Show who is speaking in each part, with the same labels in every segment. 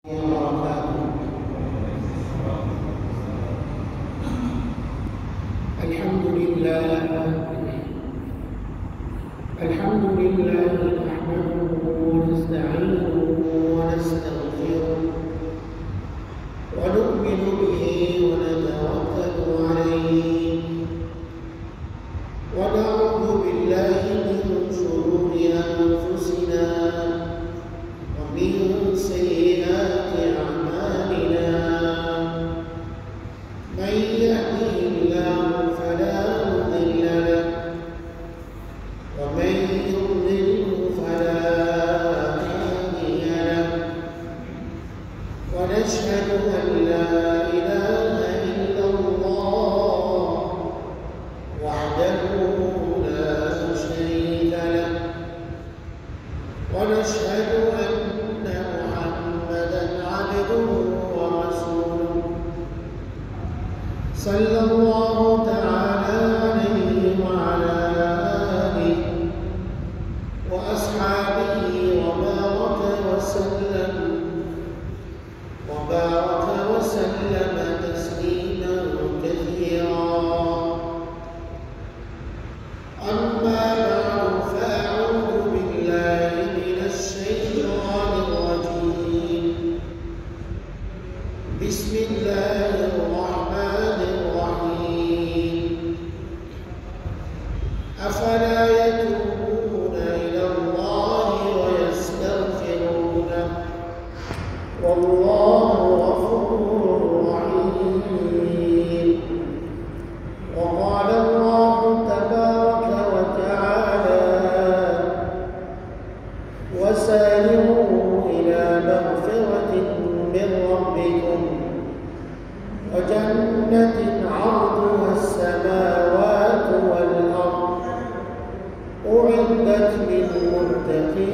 Speaker 1: الحمد لله نحمده ونستعينه ونستغفره ونؤمن به ونتوكل عليه ونعوذ بالله من شرور أنفسنا ومن سيئات أعمالنا من يهده الله فلا مضل له ومن يضلل فلا هادي له ونشهد أن لا إله إلا الله وحده لا شريك له ونشهد أن محمدا عبده ورسوله صلى الله تعالى عليه وعلى آله وأصحابه وبارك وسلم تسليما كثيرا. أما بعد فأعوذ بالله من الشيطان الرجيم. بسم الله الرحمن الرحيم. أفلا يتوبون إلى الله ويستغفرونه والله غفور رحيم. وقال الله تبارك وتعالى وسارعوا إلى مغفرة من ربكم وجنة عرضها السماوات والأرض أعدت للمتقين.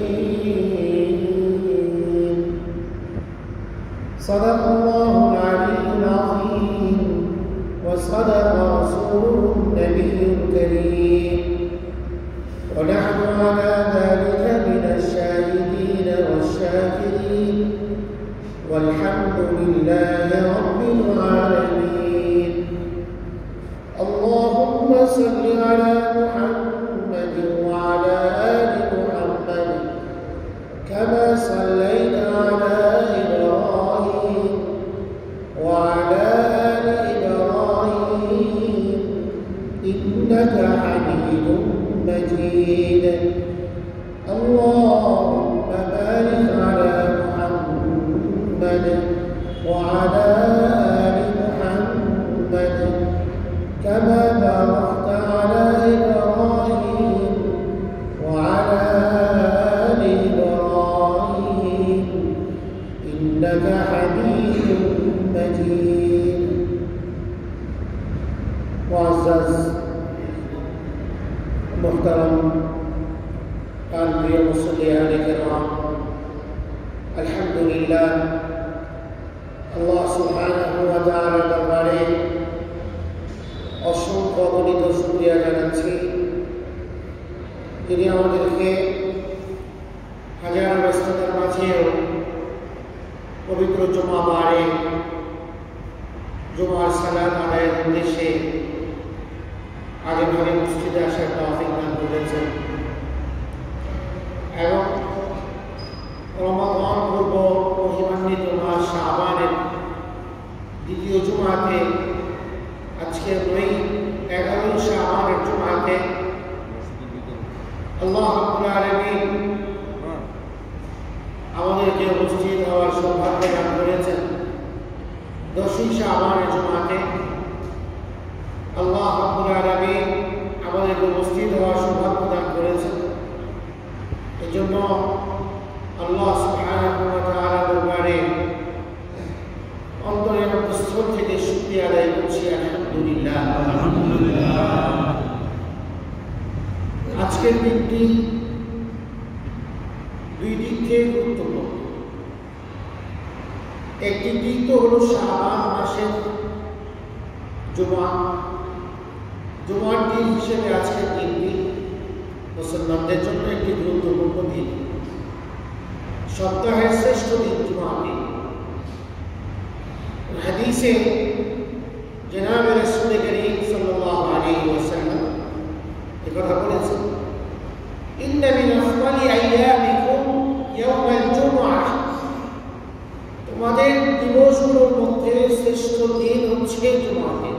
Speaker 1: صدق الله العلي العظيم وصدق رسوله النبي الكريم ونحن على ذلك من الشاهدين والشاكرين والحمد لله رب العالمين. اللهم صل على محمد وعلى آل محمد كما صليت على إبراهيم وعلى آل إبراهيم إنك حميد مجيد. اللهم بارك على محمد وعلى آل محمد كما باركت على إبراهيم وعلى آل إبراهيم إنك حميد مجيد. معزز محترم قلبي مصليان الكرام، الحمد لله আল্লাহ সুবহানাহু ওয়া তাআলার দরবারে অসংখ্য অগণিত শুকরিয়া জানাচ্ছি, যিনি আমাদেরকে হাজার ব্যস্ততার মাঝেও পবিত্র জুমা বারে জুমার সালাত আদায়ের উদ্দেশ্যে আগেভাগে মসজিদে আসার তৌফিক দান করেছেন এবং রমাদান পূর্ব মহিমান্বিত মাস শাবানের দ্বিতীয় জুমাতে আজকে 11 শাবানের জুমাতে আল্লাহ রাব্বুল আলামিন আমাদেরকে উপস্থিত হওয়ার সৌভাগ্য দান করেছেন। 10 শাবানের জুমাতে আল্লাহ রাব্বুল আলামিন আমাদেরকে উপস্থিত হওয়ার সৌভাগ্য দান করেছেন। এজন্য আল্লাহ সুবহানাহু ওয়া তাআলার দরবারে অন্তরের অন্তঃস্থল থেকে শুকরিয়া আদায় করছি, আলহামদুলিল্লাহ। আজকের দিনটি দুই দিক থেকে গুরুত্বপূর্ণ। একটি দিক তো হলো শাবান মাসের জুমার দিন হিসেবে আজকের দিনটি মুসলমানদের জন্য একটি গুরুত্বপূর্ণ দিন। সপ্তাহের শ্রেষ্ঠ দিন জুমার দিন। হাদিসে জনাব রাসূল করিম সাল্লাল্লাহু আলাইহি ওয়াসাল্লাম এই কথা বলেছেন, ইন্না মিন আফদালি আইয়ামিকুম ইয়াউমাল জুমআহ, তোমাদের দিবসগুলোর মধ্যে শ্রেষ্ঠ দিন হচ্ছে জুমার দিন।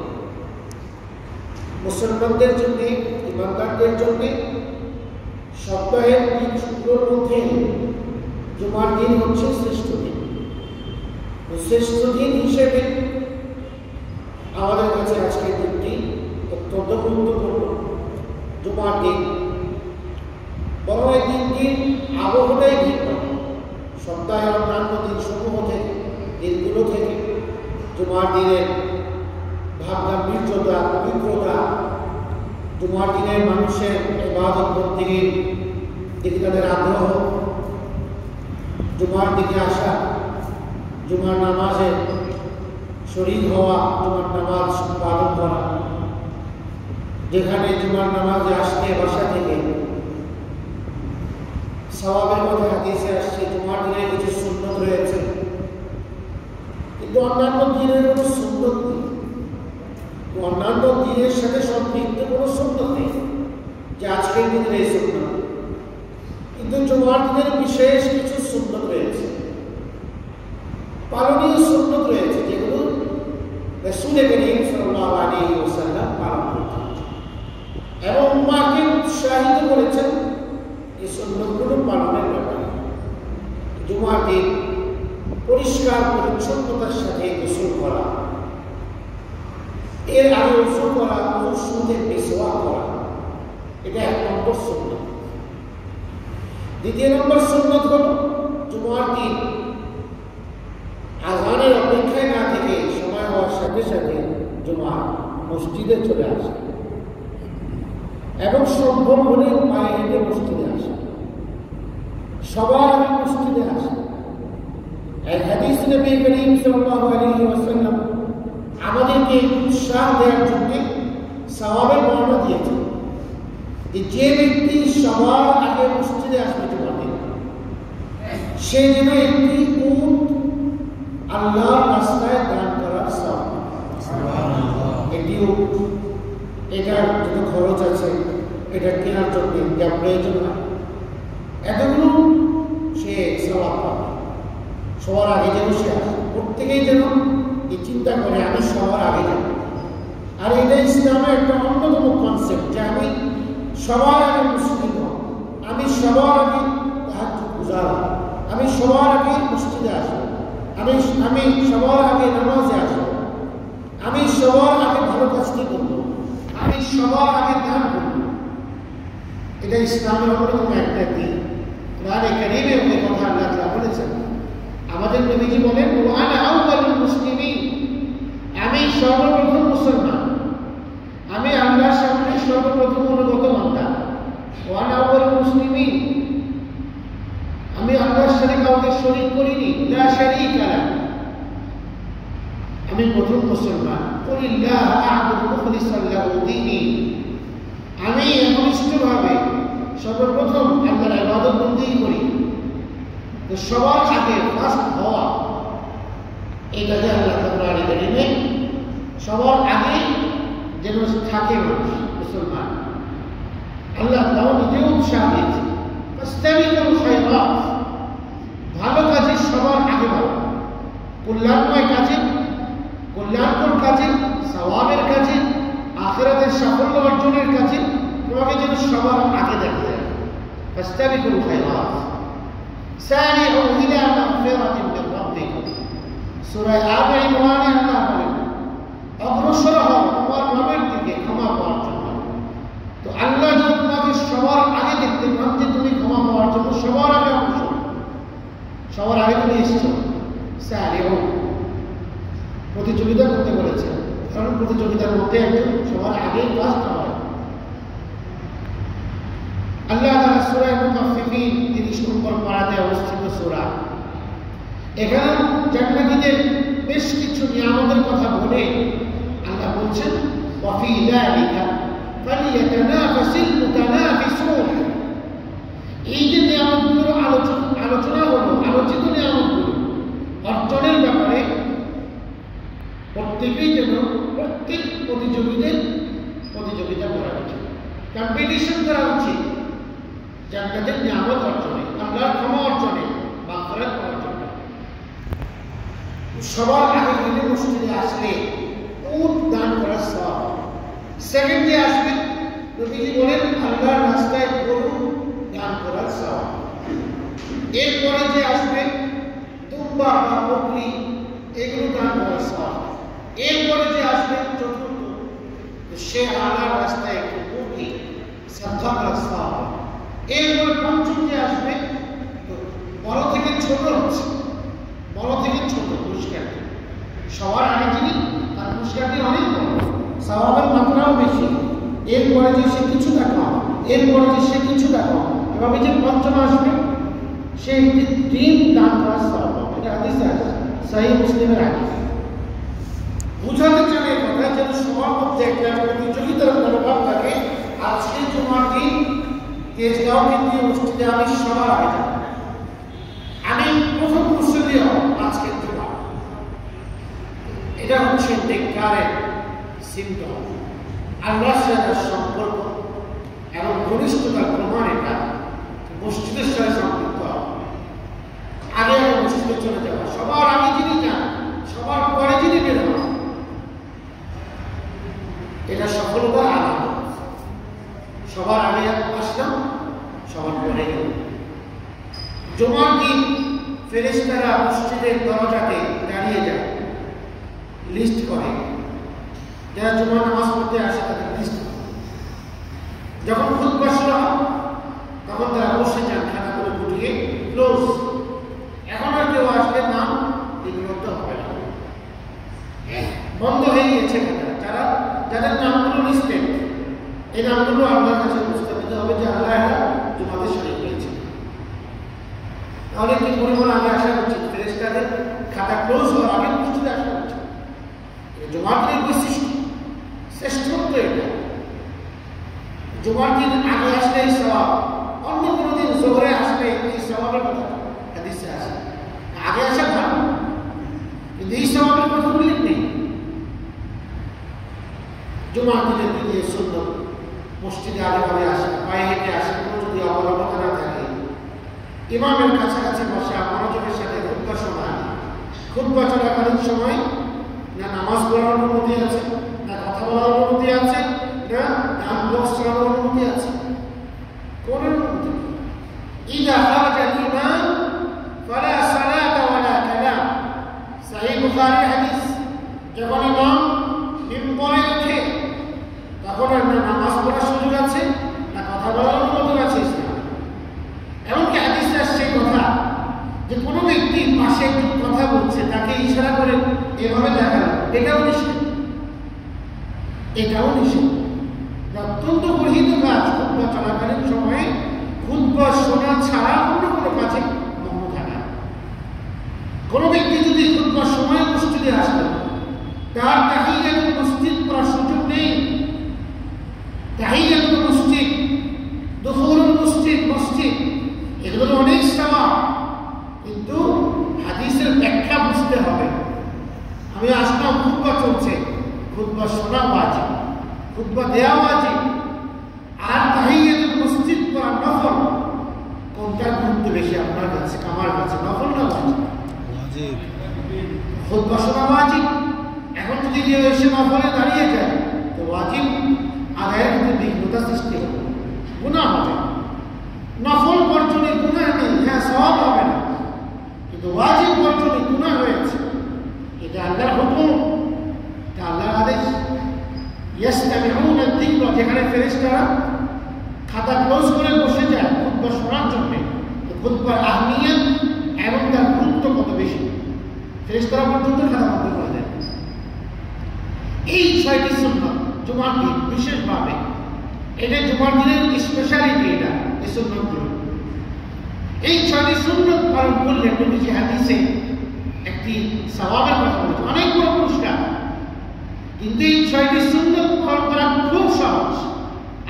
Speaker 1: মুসলমানদের জন্য, ইমানদারদের জন্য সপ্তাহের দিনগুলোর মধ্যে জুমার দিন হচ্ছে শ্রেষ্ঠ দিন। শ্রেষ্ঠ দিন হিসেবে আমাদের কাছে আজকের দিনটি অত্যন্ত গুরুত্বপূর্ণ। জুমার দিন বড় এই দিনটির আবহাওয়াটাই ভিন্ন। সপ্তাহের অন্যান্য দিন সমূহ থেকে, দিনগুলো থেকে জুমার দিনের ভাবগাম্ভীর্যতা, পবিত্রতা, জুমার দিনের মানুষের ইবাদত বন্দেগীর দিকে তাদের আগ্রহ, জুমার দিকে আসা, জুমার নামাজে শরীক হওয়া, জুমার নামাজ সম্পাদন করা, যেখানে জুমার নামাজে আসতে বাসা থেকে সওয়াবের কথা হাদিসে আসছে। জুমার দিনে কিছু সুন্নত রয়েছে, কিন্তু অন্যান্য দিনের কোনো সুন্নত নেই, অন্যান্য দিনের সাথে সম্পৃক্ত কোনো সুন্নত নেই যে আজকের দিনের এই সুন্নত। কিন্তু জুমার দিনের বিশেষ কিছু সুন্নত রয়েছে, পালনীয় সুন্নত রয়েছে, যেগুলো রাসূল করিম সাল্লাল্লাহু আলাইহি ওয়াসাল্লাম পালন করতেন এবং উম্মাহকে উৎসাহিত করেছেন এই সুন্নতগুলো পালনের ব্যাপারে। জুমার দিন পরিষ্কার পরিচ্ছন্নতার সাথে গোসল করা, এর আগে গোসল করা, ওযুর সাথে মিসওয়াক করা, এটা এক নম্বর সুন্নত। দ্বিতীয় নম্বর সুন্নত হল জুমার দিন আযানের অপেক্ষায় না থেকে সময় হওয়ার সাথে সাথে জুমা মসজিদে চলে আসে এবং সম্ভব হলে পায়ে হেঁটে মসজিদে আসে, সবার আগে মসজিদে আসে। এক হাদিস নবী করিম সাল্লাল্লাহু আলাইহি ওয়াসাল্লাম আমাদেরকে উৎসাহ দেওয়ার জন্য সওয়াবের বর্ণনা দিয়েছেন যে ব্যক্তি সবার আগে মসজিদে আসবে জুমার দিন, সে যেন একটি উট আল্লাহর রাস্তায় দান করার সওয়াব। একটি উট, এটার যত খরচ আছে, এটা কেনার জন্য যা প্রয়োজন হয়, এতগুলো সে সওয়াব পাবে। সবার আগে যেন সে আসে, প্রত্যেকেই যেন এই চিন্তা করে আমি সবার আগে যাব। আর এটা ইসলামের একটা অন্যতম কনসেপ্ট যে আমি সবার আগে মুসলিম হব, আমি সবার আগে তাহাজ্জুদ গুজার হব, আমি সবার আগে মসজিদে আসব, আমি সবার আগে নামাজে আসব, আমি সবার আগে ভালো কাজটি করব, আমি সবার আগে দান করব। এটা ইসলামের অন্যতম একটা দিন। কোরআনে কারীমে ওই কথা আল্লাহ তাআলা বলেছেন। আমাদের নবীজি বলেন, আনা আউয়ালুল মুসলিমিন, আমি সর্বপ্রথম মুসলমান, আমি আল্লাহর সামনে সর্বপ্রথম অনুগত বান্দা। আনা আউয়ালুল মুসলিমিন, আমি আল্লাহর সাথে কাউকে শরীক করিনি, লা শারীকা লাহু, আমি প্রথম মুসলমান। কুলিল্লাহ আ'বুদু মুখলিসান লাহু দীনি, আমি একনিষ্ঠভাবে সর্বপ্রথম আল্লাহর ইবাদত বন্দেগী করি। তো সবার আগে ফার্স্ট হওয়া, এইটাকে আল্লাহ কোরআনে কারীমে সবার আগে যেন থাকে মানুষ মুসলমান। আল্লাহ তাও নিজেও উৎসাহ দিয়েছে, ফাস্তাবিকুল খায়রাত, ভালো কাজে সবার আগে ভালো, কল্যাণময় কাজে, কল্যাণকর কাজে, সওয়াবের কাজে, আখিরাতের সাফল্য অর্জনের কাজে তোমাকে যেন সবার আগে দেখা যায়। ফাস্তাবিকুল খায়রাত সারি'উ ইলা মাগফিরাতিন মির রাব্বিকুম, সূরা আলে ইমরানে আল্লাহ বলেন অগ্রসর হও তোমার রবের দিকে ক্ষমা পাওয়ার জন্য। তো আল্লাহ যদি তোমাকে সবার আগে দেখতে পান যে তুমি ক্ষমা পাওয়ার জন্য সবার আগে অগ্রসর, সবার আগে তুমি এসছো, সারি'উ, প্রতিযোগিতা করতে বলেছে, কারণ প্রতিযোগিতার মধ্যে একজন সবার আগে ফার্স্ট হয়। আল্লাহ তাআলা সূরা মুতাফফিফিন 30 নম্বর পারাতে অবস্থিত সূরা, এখানে জান্নাতীদের বেশ কিছু নিয়ামতের কথা বলে আল্লাহ বলছেন, ওয়া ফি যালিকা ফালিয়াতানাফাসিল মুতানাফিসুন, এই যে নিয়ামতগুলোর আলোচনা হলো, আলোচিত নিয়ামতগুলো অর্জনের ব্যাপারে প্রত্যেকেই যেন প্রত্যেক প্রতিযোগীদের প্রতিযোগিতা করা উচিত, কম্পিটিশন করা উচিত জান্নাতের নিয়ামত অর্জনে, আল্লাহর ক্ষমা অর্জনে, মাগফিরাত অর্জনে। সবার আগে যদি মসজিদে আসলে উট দান করার সওয়াব, সেকেন্ডে আসবে নবীজি বলেন আল্লাহর রাস্তায় গরু দান করার সওয়াব, এরপরে যে আসবে দুম্বা বা বকরি এগুলো দান করার সওয়াব, এরপরে যে আসবে চতুর্থ সে আল্লাহর রাস্তায় একটু মুরগি শ্রদ্ধা করার সওয়াব, এরপরে পঞ্চম যে আসবে বড় থেকে ছোট হচ্ছে, বড় থেকে ছোট পুরস্কার সবার আগে যিনি তার পুরস্কারটি অনেক বড়, সওয়াবের মাত্রাও বেশি, এরপরে যে সে কিছু টাকা, এরপরে যে সে কিছু টাকা, এভাবে যে পঞ্চম আসবে সে একটি ডিম দান করার সওয়াব। এটা হাদিসে আছে, সহিহ মুসলিমের হাদিস। বুঝাতে চান এই কথা যেন সবার মধ্যে একটা প্রতিযোগিতার মনোভাব থাকে। আজকে জুমার দিন তেজগাঁও কেন্দ্রীয় মসজিদে আমি সবার আগে যাব, আমি প্রথম মুসল্লি হব আজকের জুমা। এটা হচ্ছে নেককারের সিম্পটম, আল্লাহর সাথে সম্পর্ক এবং ঘনিষ্ঠতার প্রমাণ। এটা মসজিদের সাথে সম্পৃক্ত আগে আগে মসজিদে চলে যাওয়া, সবার আগে যিনি যান সবার পরে যিনি বের হন, এটা সফলতার আলামত। সবার আগে আসলাম, সবার পরে গেল। জুমার দিন ফেরেশতারা মসজিদের দরজাতে দাঁড়িয়ে যায়, লিস্ট করে, যারা জুমার নামাজ পড়তে আসে তাদের লিস্ট করে। যখন খুতবা শুরু হয় তখন তারা বসে যান, খাতাগুলো গুটিয়ে ক্লোজ। এখন আর কেউ আসবে নাম এগুলো তো হবে না, বন্ধ হয়ে গিয়েছে খাতা। যারা যাদের নামগুলো লিস্টেড, এই নামগুলো আল্লাহর কাছে উপস্থাপিত হবে যে আল্লাহ জুমাতে শরীক হয়েছে। তাহলে কি পরিমাণ আগে আসা উচিত? ফেরেশতাদের খাতা ক্লোজ হওয়ার আগে মসজিদে আসা উচিত। জুমার দিনের বৈশিষ্ট্য, শ্রেষ্ঠত্ব এটা। জুমার দিন আগে আসলে এই সওয়াব, অন্য কোনো দিন জোহরে আসলে এই সওয়াবের কথা হাদিসে আসে। আগে আসা ভালো, কিন্তু এই সওয়াবের কথা উল্লেখ নেই। জুমার দিনের দিকে সুন্নত মসজিদে আগে আগে আসে, পায়ে হেঁটে আসে, কোনো যদি অবলম্বতা না থাকে, ইমামের কাছাকাছি বসা, মনোযোগের সাথে খুতবা শোনা। খুতবা চলাকালীন সময় না নামাজ পড়ার অনুমতি আছে, না কথা বলার অনুমতি আছে, না গান বক্স চালানোর অনুমতি আছে, কোন অনুমতি নেই। ইযা খারাজাল ইমাম ফালা সালাতা ওয়ালা কালাম, সহিহ বুখারীর হাদিস। যখন ইমাম মিম্বরে ওঠে তখন আর না নামাজ পড়ার সুযোগ আছে, না কথা বলার অনুমতি আছে ইসলামে। এমনকি হাদিসে আসছে কথা যে কোনো ব্যক্তি পাশে একটু কথা বলছে তাকে ইশারা করে এভাবে দেখানো, এটাও নিষেধ, এটাও নিষেধ। অত্যন্ত গর্হিত কাজ খুতবা চলাকালীন সময়ে খুতবা শোনা ছাড়া অন্য কোনো কাজে মগ্ন থাকা। কোনো ব্যক্তি যদি খুতবার সময় মসজিদে আসলো, তার তাহিয়াতুল মসজিদ করার সুযোগ নেই। তাহিয়াতুল মসজিদ, দুখুলুল মসজিদ, মসজিদ এগুলো অনেক সওয়াব, কিন্তু হাদিসের ব্যাখ্যা বুঝতে হবে। আমি আসলাম, খুতবা চলছে, খুতবা শোনা ওয়াজিব, খুতবা দেওয়া ওয়াজিব, আর তাহিয়াতুল মসজিদ করা নফল। কোনটার গুরুত্ব বেশি আপনার কাছে, আমার কাছে? নফল না ওয়াজিব? ওয়াজিব। খুতবা শোনা ওয়াজিব। এখন যদি কেউ এসে নফলে দাঁড়িয়ে যায় তো ওয়াজিব আদায়ের মধ্যে বিঘ্নতা সৃষ্টি হবে, গুনাহ হবে। নফল বর্জনে গুনাহ নেই, হ্যাঁ সওয়াব হবে না, কিন্তু ওয়াজিব বর্জনে গুনাহ হয়েছে। এটা আল্লাহর হুকুম, এটা আল্লাহর আদেশ। ইয়াসতামিউনা যিকরা, যেখানে ফেরেশতারা খাতা ক্লোজ করে বসে যায় খুতবা শোনার জন্য, খুতবার আহমিয়ত এবং তার গুরুত্ব কত বেশি, ফেরেশতারা পর্যন্ত খাতা বন্ধ করে দেয়। এই ছয়টি সুন্নাত জুমার দিন বিশেষভাবে, এটা জুমার দিনের স্পেশালিটি, এটা এই সুন্নাতগুলো। এই ছয়টি সুন্নাত পালন করলে নবীজি হাদিসে একটি সওয়াবের কথা বলেছে, অনেক বড় পুরস্কার। কিন্তু এই ছয়টি সুন্নাত পালন করা খুব সহজ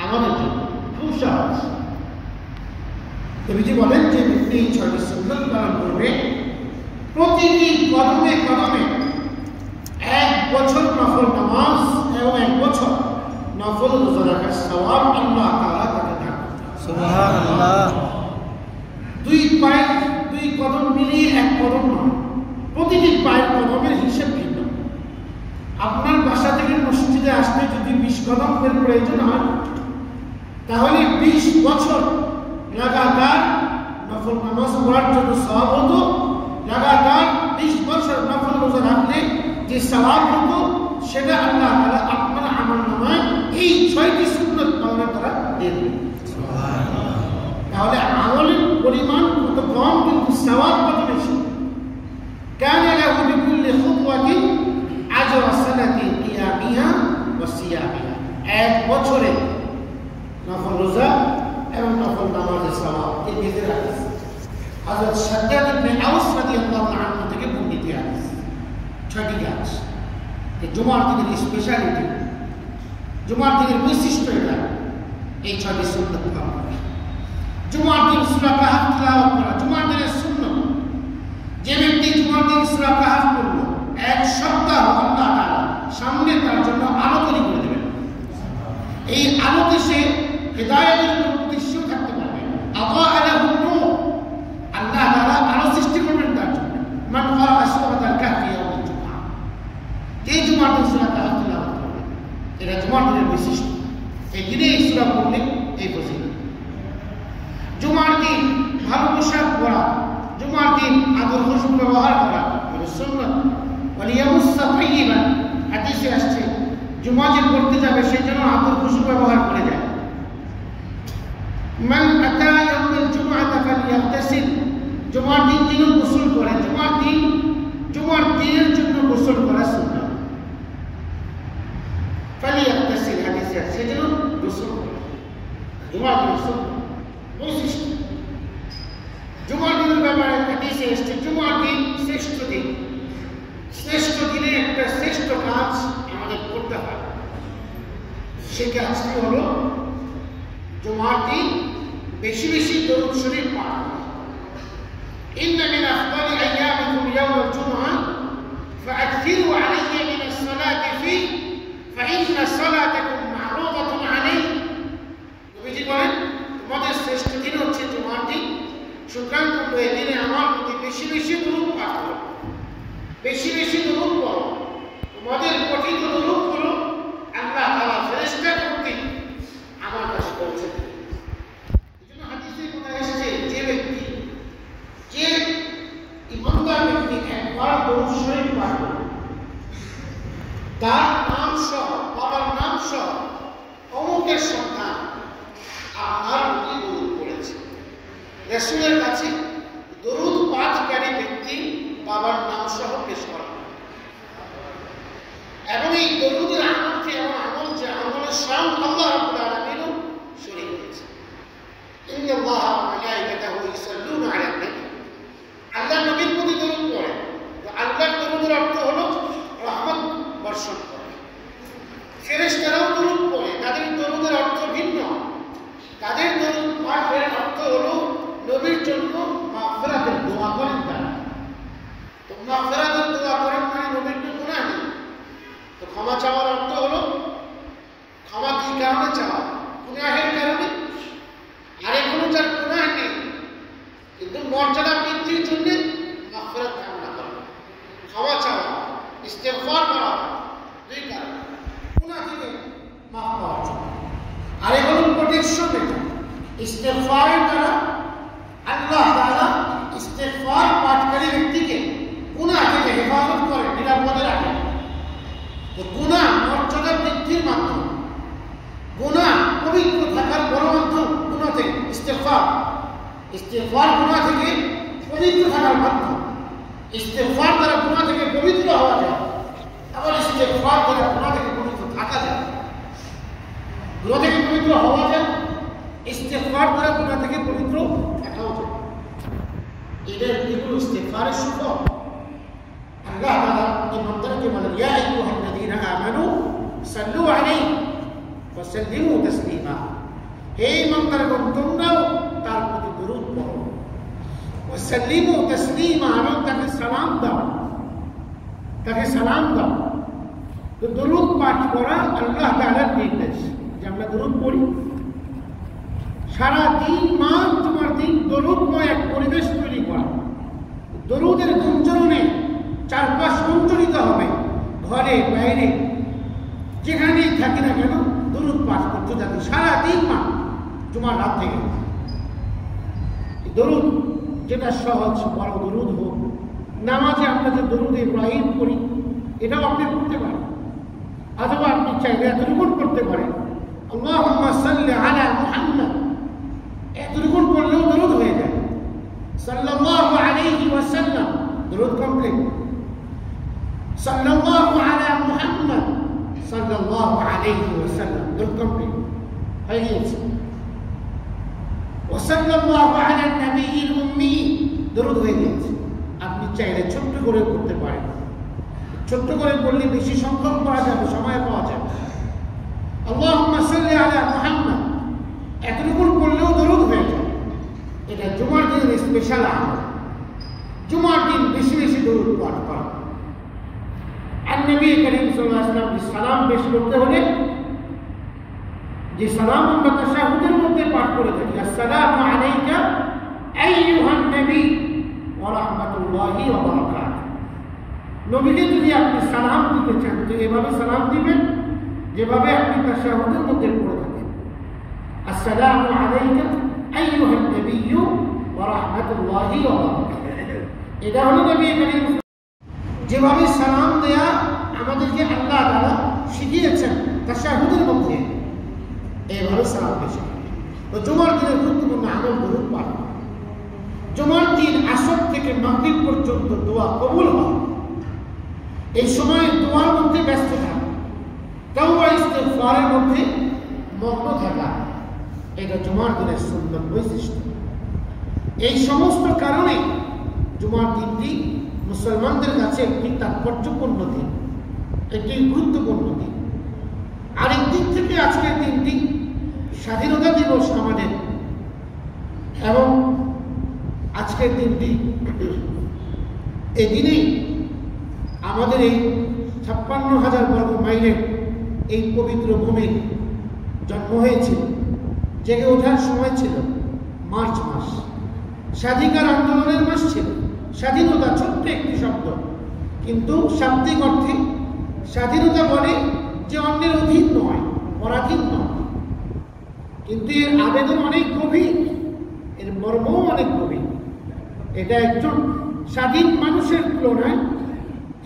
Speaker 1: আমাদের জন্য, খুব সহজ। নবীজি বলেন যে ব্যক্তি এই ছয়টি সুন্নাত পালন করবে, প্রতিটি কদমে কদমে 1 বছর বছর নফল রোজা রাখার সওয়াব আল্লাহ তাআলা তাকে দান করেন। সুবহানাল্লাহ। দুই পায়ের দুই কদম মিলিয়ে এক কদম নয়, প্রতিটি পায়ের কদমের হিসাব ভিন্ন। আপনার বাসা থেকে মসজিদে আসতে যদি 20 কদমের প্রয়োজন হয়, তাহলে 20 বছর লাগাতার নফল নামাজ পড়ার জন্য সওয়াব হতো। লাগাতার 20 বছর নফল রোজা রাখলে যে সওয়াব হতো, সেটা আল্লাহ তাআলা আপনার আমলনামায় এই 6টি সুন্নাত পালনের দ্বারা দিয়ে দেবেন। সুবহানাল্লাহ। তাহলে আমলের পরিমাণ কত কম, কিন্তু সওয়াব কত বেশি। কানা লাহু বিকুল্লি খুতওয়াতিন আজরু সানাতি কিয়ামিহা ওয়া সিয়ামিহা। এক বছরে নফল রোজা এবং নফল নামাজের সওয়াব এই নিজের হাদিস। হযরত শাদ্দাদ ইবনে আওস রাদিয়াল্লাহু আনহু থেকে বর্ণিত হাদিস। 6টি কাজ। এই জুমার দিনের স্পেশালিটি, জুমার দিনের বৈশিষ্ট্য এটা, এই 6টি সুন্নাত পালন করা। জুমার দিন সূরা কাহফ তিলাওয়াত করা জুমার দিনের সুন্নাত। যে ব্যক্তি জুমার দিন সূরা কাহফ পড়ল, এক সপ্তাহ আল্লাহ তাআলা সামনে তার জন্য আলো তৈরি করে দেবেন। এই আলোতে সে হিদায়াতের উপর প্রতিষ্ঠিত থাকতে পারবে। আল্লাহ আলাহু নূর, আল্লাহ তাআলা আলো সৃষ্টি করবেন তার জন্য। মান ক্বারা সূরাতাল কাহফি ইয়াউমাল জুমআহ, যে জুমার দিন সূরা কাহফ তিলাওয়াত করবে, এটা জুমার দিনের বৈশিষ্ট্য। এই দিনে এই সূরা পড়লে এই ফজিলত। জুমার দিন ভালো পোশাক পরা, জুমার দিন আদর খুশবু ব্যবহার করা এটা সুন্নাত। ওয়ালিয়ামুসসা তাইয়িবান, হাদিসে আসছে জুমা যে পড়তে যাবে সেই জন্য আদর খুশবু ব্যবহার করে যায়। মান আতা ইয়াউমাল জুমআতা ফালইয়াগতাসিল, জুমার দিন যিনি গোসল করে, জুমার দিনের জন্য গোসল করা সুন্নাত। ফালইয়াগতাসিল হাদিসে আছে সেজন্য গোসল করে, জুমার দিন সুন্নাত বৈশিষ্ট্য। জুমার দিনের ব্যাপারে হাদিসে এসেছে জুমার দিন শ্রেষ্ঠ দিন। শ্রেষ্ঠ দিনে একটা শ্রেষ্ঠ কাজ আমাদের করতে হয়, সে কাজটি হলো জুমার দিন বেশি বেশি দরুদ শরীফ পাঠ করা। ইন্না মিন আফদালি আইয়ামিকুম ইয়াউমাল জুমআহ ফাআকথিরু আলাইয়া মিনাস সালাতি ফি ফাইন্না সালাতাকুম মা'রুদাতুন আলাইহি। নবীজি বলেন তোমাদের শ্রেষ্ঠ দিন হচ্ছে জুমার দিন, সুতরাং তোমরা এই দিনে আমার প্রতি বেশি বেশি দরুদ পাঠ করো, বেশি বেশি দরুদ পড়ো। তোমাদের কঠিন দরুদ করো, আল্লাহ তাআলা ফেরেশতা কর্তৃক আমার কাছে পৌঁছে দেন। এজন্য হাদিসে কথা এসেছে যে ইমানদার ব্যক্তি একবার দরুদ শরীফ পাঠ করবে, তার নাম সহ, বাবার নাম সহ, অমুকের সন্তান আপনার প্রতি দরুদ পড়েছে। রাসূলের কাছে দরুদ পাঠকারী ব্যক্তি বাবার নাম সহ পেশ করা হয়। এবং এই দরুদের আমলটি এমন আমল যে আমলের স্বয়ং আল্লাহ রাব্বুল আলামিনও শরীক হয়েছে। ইন্নাল্লাহা ওয়া মালাইকাতাহু ইউসাল্লুনা আলান নবী, আল্লাহ নবীর প্রতি দরুদ পড়ে। তো আল্লাহর দরুদের অর্থ হলো রহমত বর্ষণ করে। ফেরেশতারাও দরুদ পড়ে, তাদের দরুদের অর্থ ভিন্ন। তাদের দরুদ পাঠের অর্থ হলো নবীর জন্য মাগফিরাতের দোয়া করেন তারা। তো মাগফিরাতের দোয়া করেন মানে নবীর কোনো গুনাহ নেই, তো ক্ষমা চাওয়ার অর্থ হলো ক্ষমা কি কারণে চাওয়া, গুনাহের কারণে। আর এখনো যার গুনাহ নেই কিন্তু মর্যাদা বৃদ্ধির জন্য মাগফিরাত কামনা করা, ক্ষমা চাওয়া, ইস্তেগফার করা, দুই কারণ, গুনাহ থেকে মাফ পাওয়ার জন্য। আর এগুলো প্রোটেকশন, এটা ইস্তেগফারের দ্বারা আল্লাহ তাআলা ইস্তেগফার পাঠকারী ব্যক্তিকে গুনাহ থেকে হেফাজত করে, নিরাপদে রাখে। তো গুনাহ মর্যাদা বৃদ্ধির মাধ্যম, গুনাহ পবিত্র থাকার বড় মাধ্যম গুনাহ থেকে ইস্তেগফার গুনাহ থেকে পবিত্র থাকার মাধ্যম। ইস্তেগফার দ্বারা গুনাহ থেকে পবিত্র হওয়া যায়, আবার ইস্তেগফার দ্বারা গুনাহ থেকে পবিত্র থাকা যায়। গুনাহ থেকে পবিত্র হওয়া যায়, ইস্তেগফার দ্বারা গুনাহ থেকে পবিত্র থাকাও যায়। এগুলো ইস্তেগফারের সুফল। আল্লাহ তাআলা ইমানদারকে বলেন ইয়া আইয়ুহাল্লাযীনা আমানু সাল্লু আলাইহি ওয়া সাল্লিমু তাসলিমা, হে ইমানদারগণ তোমরাও তার প্রতি দরুদ পড়ো। ওয়া সাল্লিমু তাসলিমা, এবং তাকে সালাম দাও, তাকে সালাম দাও। তো দরুদ পাঠ করা আল্লাহ তাআলার নির্দেশ যে আমরা দরুদ পড়ি। সারা দিন মাস জুমার দিন দরুদময় এক পরিবেশ তৈরি করা, দরুদের গুঞ্জরণে চারপাশ সঞ্চালিত হবে, ঘরে বাইরে যেখানেই থাকি না কেন দরুদ পাঠ করতে থাকি সারা দিন মাস জুমার রাত থেকে। দরুদ যেটা সহজ বড় দরুদ হোক, নামাজে আমরা যে দরুদ ইব্রাহিম করি এটাও আপনি করতে পারেন, অথবা আপনি চাইলে এতটুকুন করতে পারেন আল্লাহুম্মা সাল্লি আলা মুহাম্মদ, এতটুকুন করলেও দরুদ হয়ে যায়। সাল্লাল্লাহু আলাইহি ওয়াসাল্লাম দরুদ কমপ্লিট। সাল্লাল্লাহু আলা মুহাম্মদ সাল্লাল্লাহু আলাইহি ওয়াসাল্লাম দরুদ কমপ্লিট হয়ে গেছে। ওয়াসাল্লাল্লাহু আলা নবিয়্যিল উম্মি দরুদ হয়ে গেছে। আপনি চাইলে ছোট্ট করে করতে পারেন, ছোট্ট করে বললে বেশি সংখ্যক পাওয়া যাবে, সময় পাওয়া যাবে। আল্লাহুম্মা সাল্লি আলা মুহাম্মদ এতটুকু করলেও দরুদ হয়ে যায়। এটা জুমার দিনের স্পেশাল আমল, জুমার দিন বেশি বেশি দরুদ পাঠ করা। আর নবী করিম সাল্লাল্লাহু আলাইহি ওয়াসাল্লাম সালাম পেশ করতে হলে যে সালাম আমরা তাশাহুদের মধ্যে পাঠ করে থাকি, আসসালামু আলাইকা আইয়ুহান নবী ওয়া রাহমাতুল্লাহি ওয়া বারাকাতুহু। নবীকে যদি আপনি সালাম দিতে চান তো এভাবে সালাম দিবেন যেভাবে আপনি তাশাহুদের মধ্যে পড়ে থাকেন, আসসালামু আলাইকা আইয়ুহান নবী ওয়া রাহমাতুল্লাহি ওয়া বারাকাতুহু। এটা হলো নবী করিম যেভাবে সালাম দেয়া আমাদেরকে আল্লাহ তাআলা শিখিয়েছেন তাশাহুদের মধ্যে, এইভাবে সালাম পেশ করা। তো জুমার দিনের গুরুত্বপূর্ণ আমল দরুদ পাঠ। জুমার দিন আসর থেকে মাগরিব পর্যন্ত দোয়া কবুল হয়। এই সময় দোয়ার মধ্যে ব্যস্ত থাকা, তাওবা ইস্তিগফারের মধ্যে মগ্ন থাকা, এটা জুমার দিনের সুন্নত বৈশিষ্ট্য। এই সমস্ত কারণে জুমার দিনটি মুসলমানদের কাছে একটি তাৎপর্যপূর্ণ দিন, একটি গুরুত্বপূর্ণ দিন। আরেক দিক থেকে আজকের দিনটি স্বাধীনতা দিবস আমাদের, এবং আজকের দিনটি এই দিনেই আমাদের এই 56,000 বর্গ মাইলের এই পবিত্র ভূমির জন্ম হয়েছিল। জেগে ওঠার সময় ছিল মার্চ মাস, স্বাধিকার আন্দোলনের মাস ছিল। স্বাধীনতা ছোট্ট একটি শব্দ, কিন্তু শাব্দিক অর্থে স্বাধীনতা বলে যে অন্যের অধীন নয়, পরাধীন নয়, কিন্তু এর আবেদন অনেক গভীর, এর মর্মও অনেক গভীর। এটা একজন স্বাধীন মানুষের তুলনায়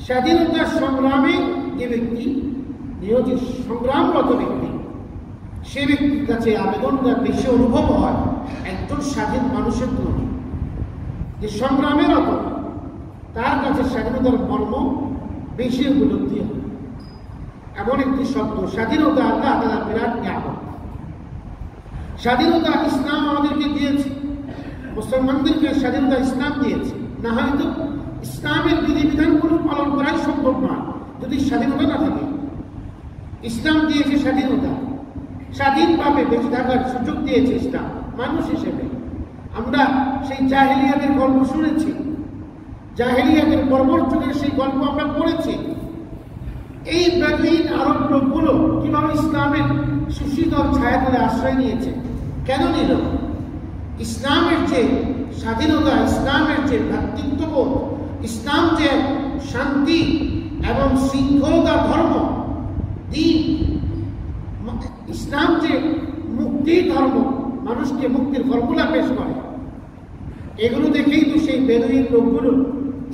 Speaker 1: স্বাধীনতার সংগ্রামে যে ব্যক্তি নিয়োজিত, সংগ্রামরত ব্যক্তি, সে ব্যক্তির কাছে আবেদনটা বেশি অনুভব হয় একজন স্বাধীন মানুষের তুলনায়। যে সংগ্রামেরত তার কাছে স্বাধীনতার মর্ম বেশি উপলব্ধি হয়। এমন একটি শব্দ স্বাধীনতা আল্লাহ তাআলা বিরাট নিয়ামত। স্বাধীনতা ইসলাম আমাদেরকে দিয়েছে, মুসলমানদেরকে স্বাধীনতা ইসলাম দিয়েছে। না হয়তো ইসলামের বিধিবিধানগুলো পালন করাই সম্ভব নয় যদি স্বাধীনতা না থাকে। ইসলাম দিয়েছে স্বাধীনতা, স্বাধীনভাবে বেঁচে থাকার সুযোগ দিয়েছে ইসলাম মানুষ হিসেবে। আমরা সেই জাহেলিয়াতের গল্প শুনেছি, জাহেলিয়াতের বর্বর যুগের সেই গল্প আমরা পড়েছি। এই বেদুইন আরব লোকগুলো কিভাবে ইসলামের সুশীতল ছায়াতলে আশ্রয় নিয়েছে, কেন নিল? ইসলামের যে স্বাধীনতা, ইসলামের যে ভ্রাতৃত্ববোধ, ইসলাম যে শান্তি এবং শৃঙ্খলতার ধর্ম, দিন, ইসলাম যে মুক্তির ধর্ম, মানুষকে মুক্তির ফর্মুলা পেশ করে, এগুলো দেখেই তো সেই বেদুইন লোকগুলো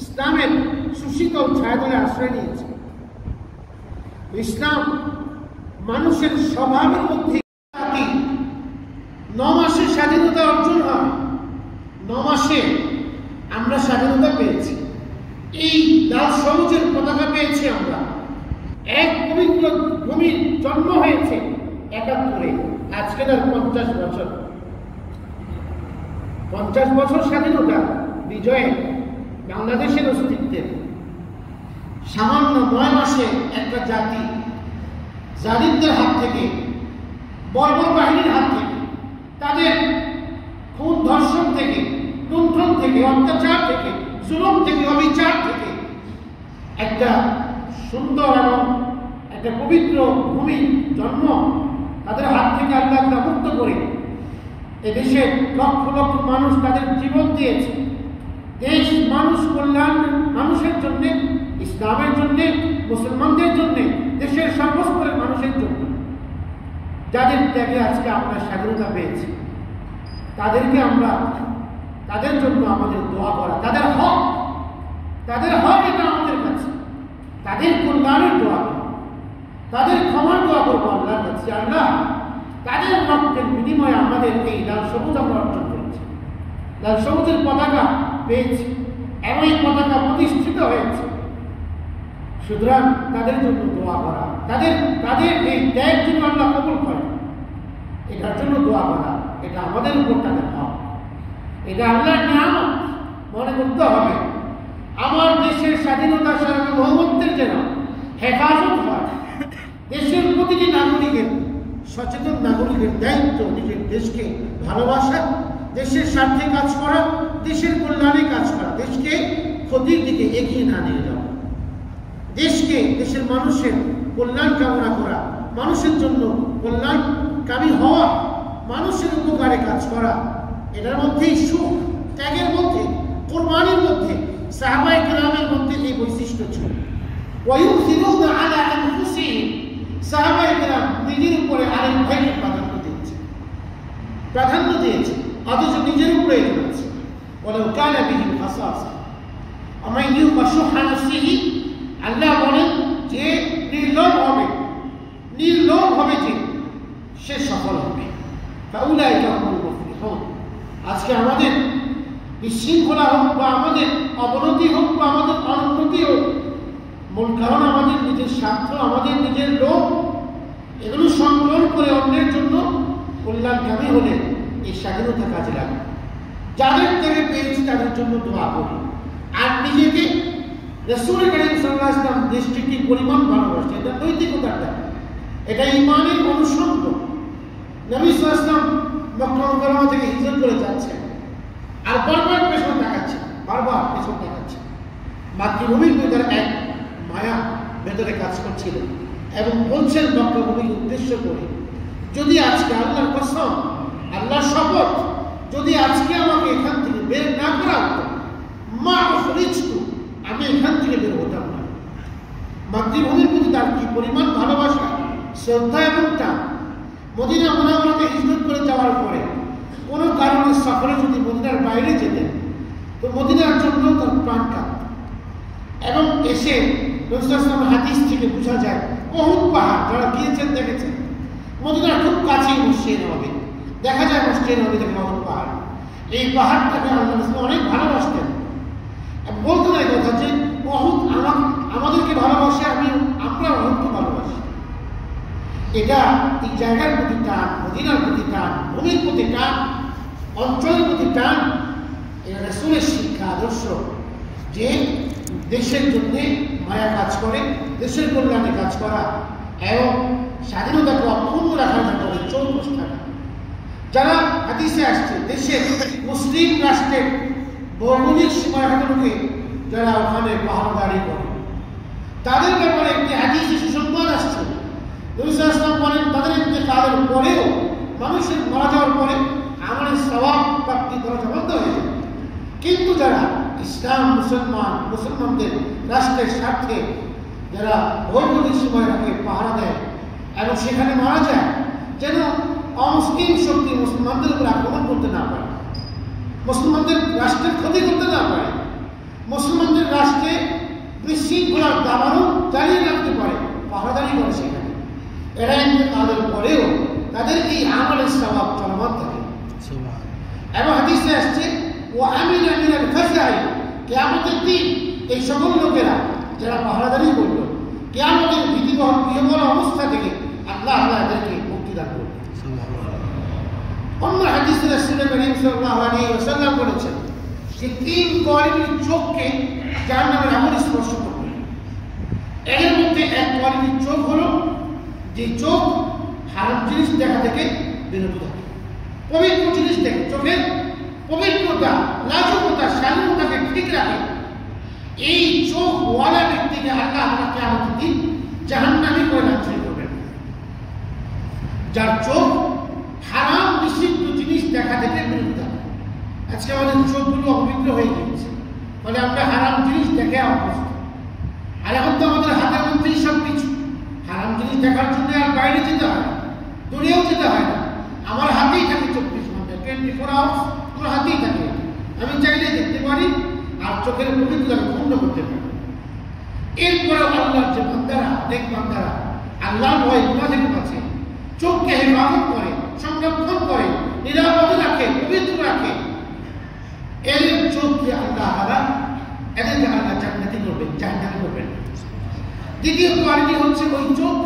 Speaker 1: ইসলামের সুশীতল ছায়াতলে আশ্রয় নিয়েছে। ইসলাম মানুষের স্বভাবের মধ্যে 9 মাসে স্বাধীনতা অর্জন হয়। 9 মাসে আমরা স্বাধীনতা পেয়েছি, এই লাল সবুজের পতাকা পেয়েছি আমরা। এক পবিত্র ভূমির জন্ম হয়েছে 71-এ, আজকে তার 50 বছর। 50 বছর স্বাধীনতা বিজয়ে বাংলাদেশের অস্তিত্বের। সামান্য 9 মাসে একটা জাতি জালিমদের হাত থেকে, বর্বর বাহিনীর হাত থেকে, তাদের খুন ধর্ষণ থেকে, লুণ্ঠন থেকে, অত্যাচার থেকে, জুলুম থেকে, অবিচার থেকে একটা সুন্দর এবং একটা পবিত্র ভূমি জন্ম, তাদের হাত থেকে আল্লাহ মুক্ত করে এদেশের লক্ষ লক্ষ মানুষ তাদের জীবন দিয়েছে। দেশ মানুষ কল্যাণ, মানুষের জন্যে, ইসলামের জন্যে, মুসলমানদের জন্যে, দেশের সর্বস্তরের মানুষের জন্য, যাদের ত্যাগে আজকে আমরা স্বাধীনতা পেয়েছি, তাদেরকে আমরা, তাদের জন্য আমাদের দোয়া করা, তাদের হক এটা আমাদের কাছে, তাদের কল্যাণের দোয়া করা, তাদের ক্ষমার দোয়া করবো আল্লাহর কাছে। আল্লাহ, তাদের রক্তের বিনিময়ে আমাদের এই লাল সবুজ আমরা অর্জন করেছি, লাল সবুজের পতাকা পেয়েছি এবং এই পতাকা প্রতিষ্ঠিত হয়েছে। সুতরাং তাদের জন্য দোয়া করা, তাদের এই ত্যাগ জন্য আল্লাহ কবুল করে, এটার জন্য দোয়া করা, এটা আমাদের উপর তাদের হক, এটা আল্লাহর নিয়ামত। মনে করতে হবে আমার দেশের স্বাধীনতা সার্বভৌমত্বের যেন হেফাজত হয়। দেশের প্রতিটি নাগরিকের, সচেতন নাগরিকের দায়িত্ব নিজের দেশকে ভালোবাসা, দেশের স্বার্থে কাজ করা, দেশের কল্যাণে কাজ করা, দেশকে ক্ষতির দিকে এগিয়ে না নিয়ে যাওয়া, দেশকে, দেশের মানুষের কল্যাণ কামনা করা, মানুষের জন্য কল্যাণকামী হওয়া, মানুষের উপকারে কাজ করা, এটার মধ্যেই সুখ, ত্যাগের মধ্যে, কোরবানির মধ্যে, সাহাবায়ে কেরামের মধ্যে এই বৈশিষ্ট্য ছিল। ওয়ায়ুসিরুনা আলা আনফুসিহিম, সাহাবায়ে কেরাম নিজের উপরে আরেক ভাইকে প্রাধান্য দিয়েছে, অথচ নিজের উপরে আছে। ওয়ালাউ কানা বিহি খাসাসা আমান ইউকা শুহা নাফসিহি, আল্লাহ বলেন যে নির্লোভ হবে যে সে সফল হবে। ফাউলাইকা হুমুল মুফলিহুন। আজকে আমাদের বিশৃঙ্খলা হোক বা আমাদের অবনতি হোক বা আমাদের অনুন্নতি হোক, মূল কারণ আমাদের নিজের স্বার্থ, আমাদের নিজের লোভ, এগুলো সংকলন করে অন্যের জন্য কল্যাণকামী হলে এই স্বাধীনতা কাজে লাগে। যাদের থেকে পেয়েছি তাদের জন্য দোয়া করি, আর নিজেকে রাসূল করিম সাল্লাল্লাহু আলাইহি ওয়াসাল্লাম দেশটিকে পরিমাণ ভালোবাসে, এটা নৈতিকতার দাবি, এটা ঈমানের অনুষঙ্গ। নবী সাল্লাল্লাহু আলাইহি ওয়াসাল্লাম মক্কা মুকাররমা থেকে হিজরত করে যাচ্ছেন আর বারবার পেছন তাকাচ্ছেন, মাতৃভূমির ভিতরে এক মায়া ভেতরে কাজ করছিল এবং বলছেন মক্কা ভূমিকে উদ্দেশ্য করে, যদি আজকে আল্লাহর কসম, আল্লাহর শপথ, যদি আজকে আমাকে এখান থেকে বের না করা হতো, মা ফরিজতু, আমি এখান থেকে বের হতাম না। মাতৃভূমির প্রতি তার কি পরিমাণ ভালোবাসা, শ্রদ্ধা এবং টান। মদিনা মুনাওয়ারাতে হিজরত করে যাওয়ার পরে কোনো কারণে সফরে যদি মদিনার বাইরে যেতেন তো মদিনার জন্য তার প্রাণ কাঁপত। এবং এসে রাসূলুল্লাহ সাল্লাল্লাহু আলাইহি ওয়াসাল্লামের হাদিস থেকে বোঝা যায়, উহুদ পাহাড় যারা গিয়েছেন দেখেছেন, মদিনার খুব কাছেই মসজিদে নববী, দেখা যায় মসজিদে নববী থেকে উহুদ পাহাড়। এই পাহাড়টাকে আল্লাহ রাসূল অনেক ভালোবাসতেন। বলতেন এই কথা যে উহুদ আমাদেরকে ভালোবাসে, আমরা উহুদকে ভালোবাসি। এটা এই জায়গার প্রতি টান, মদিনার প্রতি টান, ভূমির প্রতি টান, অঞ্চলের প্রতি টান, এটা রাসূলের শিক্ষা আদর্শ যে দেশের জন্য মায়া কাজ করে, দেশের কল্যাণে কাজ করা এবং স্বাধীনতাকে অক্ষুণ্ণ রাখার জন্য চৌকস থাকা। যারা হাদিসে আসছে দেশের মুসলিম রাষ্ট্রের ভৌগোলিক সীমারেখাগুলোকে যারা ওখানে পাহাড়দারি করে, তাদের ব্যাপারে একটি হাদিসে সুসংবাদ আসছে। নবী সাল্লাল্লাহু আলাইহি ওয়াসাল্লাম বলেন, তাদের ইন্তেকালের পরেও, মানুষের মারা যাওয়ার পরে আমলের সওয়াব প্রাপ্তি দরজা বন্ধ হয়ে যায়। কিন্তু যারা ইসলাম, মুসলমানদের রাষ্ট্রের স্বার্থে যারা ভৌগোলিক সীমারেখাকে পাহারা দেয় এবং সেখানে মারা যায়, যেন অমুসলিম শক্তি মুসলমানদের উপর আক্রমণ করতে না পারে, মুসলমানদের রাষ্ট্রের ক্ষতি করতে না পারে, মুসলমানদের রাষ্ট্রে বিশৃঙ্খলার দাবানল চালিয়ে রাখতে পারে, পাহারাদারি করে সেখানে। এরা ইন্তেকালের পরেও তাদের এই আমলের সওয়াব চলমান থাকে। এবং হাদিসে আসছে, ও আমিন আমিনাল ফাজাই, কিয়ামতের দিন এই সকল লোকেরা যারা পাহারাদারি করল, কিয়ামতের ভীতিকর প্রিয়কর অবস্থা থেকে আল্লাহ এদেরকে মুক্তি দান করবে। অন্য হাদিসে রাসূল করিম সাল্লাল্লাহু আলাইহি ওয়াসাল্লাম বলেছেন যে তিন কোয়ালিটির চোখকে জাহান্নামের আগুন স্পর্শ করবে। এর মধ্যে এক কোয়ালিটির চোখ হলো যে চোখ হারাম জিনিস দেখা থেকে বিরত থাকে, পবিত্র জিনিস দেখে, চোখের পবিত্রতা, লাজুকতা, শালীনতাকে ঠিক রাখে। এই চোখ ওয়ালা ব্যক্তিকে আল্লাহ কিয়ামতের দিন জাহান্নামী করে লাঞ্ছন করবেন। যার চোখ হারাম নিষিদ্ধ জিনিস দেখা থেকে বিরত থাকে। আজকে আমাদের চোখগুলো অপবিত্র হয়ে গিয়েছে, ফলে আমরা হারাম জিনিস দেখে অভ্যস্ত। আর এখন তো আমাদের হাতের মধ্যেই সব কিছু। হারাম জিনিস দেখার জন্য আর বাইরে যেতে হয় না, দূরেও যেতে হয় না। আমার হাতেই থাকে 24 ঘন্টা, 24 আওয়ার্স আমার হাতেই থাকে। আমি চাইলে দেখতে পারি আর চোখের পবিত্রতাকে পূর্ণ করতে পারি। এরপরেও আল্লাহর যে বান্দারা, নেক বান্দারা আল্লাহর ভয়ে গুনাহ থেকে বাঁচে, চোখকে হেফাজত করে, সংরক্ষণ করে, নিরাপদে রাখে, পবিত্র রাখে, এর চোখকে আল্লাহ তাআলা এদেরকে আল্লাহ জান্নাতি করবেন, জান্নাত করবেন। দ্বিতীয় কোয়ালিটি হচ্ছে ওই চোখ,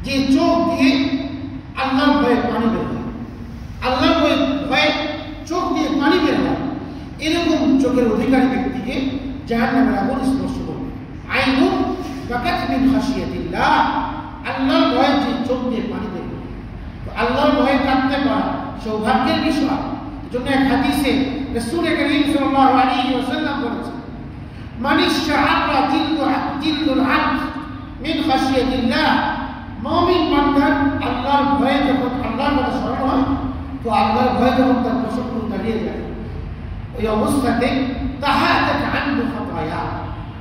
Speaker 1: যে চোখ দিয়ে আল্লাহর ভয়ে পানি বের হয়, আল্লাহর ভয়ে চোখ দিয়ে পানি বের হয়, এরকম চোখের অধিকারী ব্যক্তিকে জাহান্নামের আগুন স্পর্শ করবে। আইনুন বাকাত মিন খাশিয়াতিল্লাহ, আল্লাহর ভয়ে যে চোখ দিয়ে পানি বের হয়, তো আল্লাহর ভয়ে কাঁদতে পারা সৌভাগ্যের বিষয়। এজন্য এক হাদিসে রাসূল করিম সাল্লাল্লাহু আলাইহি ওয়াসাল্লাম বলেছেন, মান ইশআরা জিলদুল আবদ মিন খাশিয়াতিল্লাহ, মুমিন বান্দার আল্লাহর ভয়ে যখন আল্লাহর কথা স্মরণ হয়, তো আল্লাহর ভয়ে যখন তার প্রসঙ্গ দাঁড়িয়ে যায়, ওই অবস্থাতে তাহাদাত আনহু খাতায়া,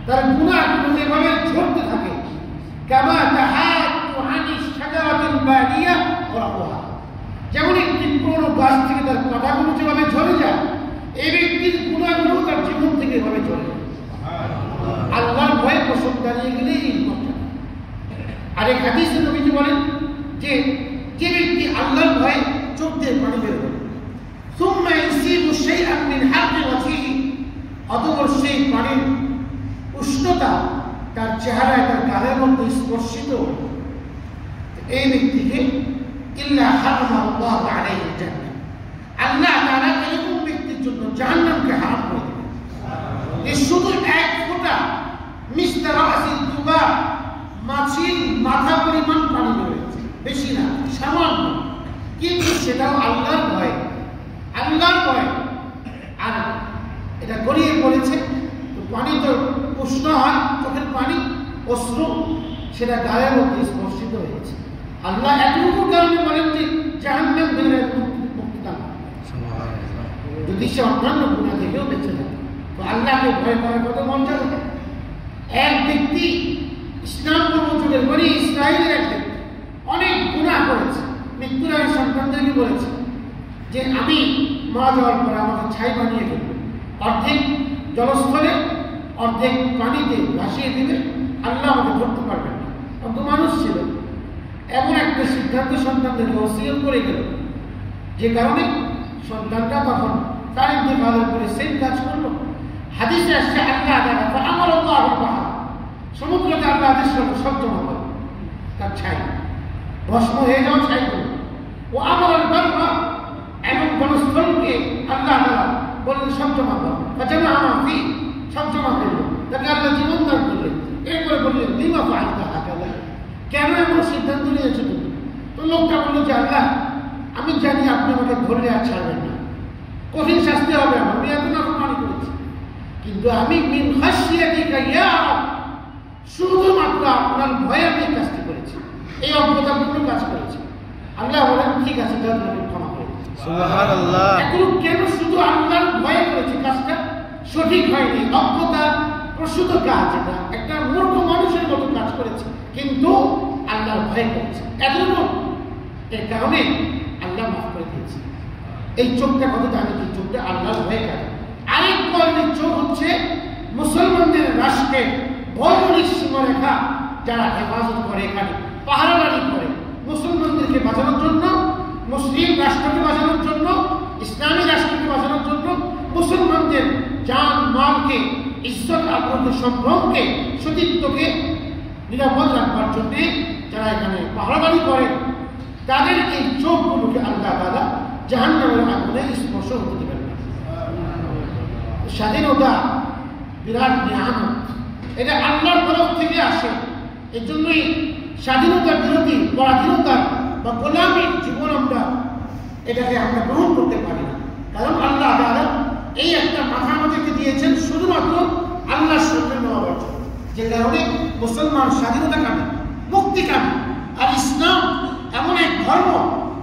Speaker 1: তার গুনাহগুলো এভাবে ঝরতে থাকে। কামা তাহাদু আনি শাজারাতিল বানিয়া ওয়ারাকুহা, যেমন একটি পুরনো গাছ থেকে তার পাতাগুলো যেভাবে ঝরে যায়, এই ব্যক্তির গুনাহগুলো তার জীবন থেকে এভাবে ঝরে যায়। আল্লাহর ভয়ে প্রসঙ্গ দাঁড়িয়ে গেলে এই ঘটনা। আর এক হাদিসে নবীজি বলেন যে ব্যক্তি আল্লাহর ভয়ে চোখ দিয়ে পানি বের করে, সুম্মা ইউসিবু শাইআন মিন হাক্কি ওয়াজহিহি, অতঃপর সেই পানির উষ্ণতা তার চেহারায়, তার গালের মধ্যে স্পর্শিত, এই ব্যক্তিকে ইল্লা হারামাল্লাহু আলাইহিল জান্নাহ, আল্লাহ তাআলা এরকম ব্যক্তির জন্য জাহান্নামকে হারাম করে দিবেন। এই শুধু এক ফোঁটা মিসলা রাসিল দুবা, মাছির মাথা পরিমাণ পানি বেরোচ্ছে, বেশি না, সামান্য, কিন্তু সেটাও আল্লাহর ভয়, আল্লাহর ভয়। আর এটা গড়িয়ে পড়েছে, তো পানি তো উষ্ণ হয়, চোখের পানি অশ্রু সেটা গায়ের মধ্যে স্পর্শিত হয়েছে। আল্লাহ এতটুকু কারণে বলেন যে জাহান্নাম থেকে মুক্তি দান, যদি সে অন্যান্য গুনাহ থেকেও বেঁচে থাকে, তো আল্লাহকে ভয় করার কত মর্যাদা। এক ব্যক্তি ইসলাম যুগের বনি ইসরায়েলের এক ব্যক্তি অনেক গুনাহ করেছে, মৃত্যুর আগে সন্তানদেরকে বলেছে যে আমি মারা যাওয়ার পরে আমাকে ছাই বানিয়ে দেবে, অর্ধেক জলস্থলে অর্ধেক পানিতে ভাসিয়ে দিবে, আল্লাহ আমাকে ধরতে পারবেন না। অত মানুষ ছিল, এমন একটা সিদ্ধান্ত সন্তানদেরকে ওসিয়ত করে গেল, যে কারণে সন্তানটা তখন তার ইন্তেকালের পরে সেম কাজ করলো। হাদিসে আসছে আল্লাহ তাআলা আমার আল্লাহ সমুদ্রকে আল্লাহ আদেশ করলো সব জমা করো, তার ছাই ভস্ম হয়ে যাওয়া ছাইগুলো। ও আমার বারবা, এমন বনস্থলকে আল্লাহ তাআলা বললেন সব জমা করো, যেমন আমার সব জমা করলো, তাকে আল্লাহ জীবন দান করলেন। এরপরে বললেন বিমা ফাআলতা হাকাযা, কেন এমন সিদ্ধান্ত নিয়েছো তুমি? তো লোকটা বললো যে আল্লাহ, আমি জানি আপনি আমাকে ধরলে আর ছাড়বেন না, কঠিন শাস্তি হবে, আমি এত নাফরমানি করেছি, কিন্তু আমি মিন খাশিয়াতিকা ইয়া রাব, শুধুমাত্র আপনার ভয়ে আমি কাজটি করেছি, এই অজ্ঞতাপূর্ণ কাজ করেছি। আল্লাহ বলেন ঠিক আছে, যাও তোমাকে ক্ষমা করে দিচ্ছি। সুবহানাল্লাহ। এখন কেন শুধু আল্লাহর ভয়ে করেছি, কাজটা সঠিক হয়নি, অজ্ঞতা প্রসূত কাজ, এটা একটা মূর্খ মানুষের মতো কাজ করেছে, কিন্তু আল্লাহর ভয়ে করেছে, এতটুকু, এর কারণে আল্লাহ মাফ করে দিয়েছে। এই চোখটা কত দামি, এই চোখটা আল্লাহর ভয়ে কাজ। আরেক ধরনের চোখ হচ্ছে মুসলমানদের রাষ্ট্রের ভৌগোলিক সীমারেখা যারা হেফাজত করে, এখানে পাহারাদারি করে, মুসলমানদেরকে বাঁচানোর জন্য, মুসলিম রাষ্ট্রকে বাঁচানোর জন্য, ইসলামী রাষ্ট্রকে বাঁচানোর জন্য, মুসলমানদের জান মালকে, ইজ্জত আবরুকে, সম্ভ্রমকে, সতীত্বকে নিরাপদ রাখবার জন্য যারা এখানে পাহারাদারি করে, তাদের এই চোখগুলোকে আল্লাহ তাআলা জাহান্নামের আগুনে স্পর্শ হতে দেবেন না। স্বাধীনতা বিরাট নিয়ামত, এটা আল্লাহর তরফ থেকে আসে। এই জন্যই স্বাধীনতার বিরোধী, পরাধীনতার বা গোলামীর জীবন এটাকে আমরা গ্রহণ করতে পারি না। কারণ আল্লাহ তাআলা এই একটা মাথা আমাদেরকে দিয়েছেন শুধুমাত্র আল্লাহর সঙ্গে নেওয়ার জন্য, যে কারণে মুসলমান স্বাধীনতা কামী, মুক্তি কামী। আর ইসলাম এমন এক ধর্ম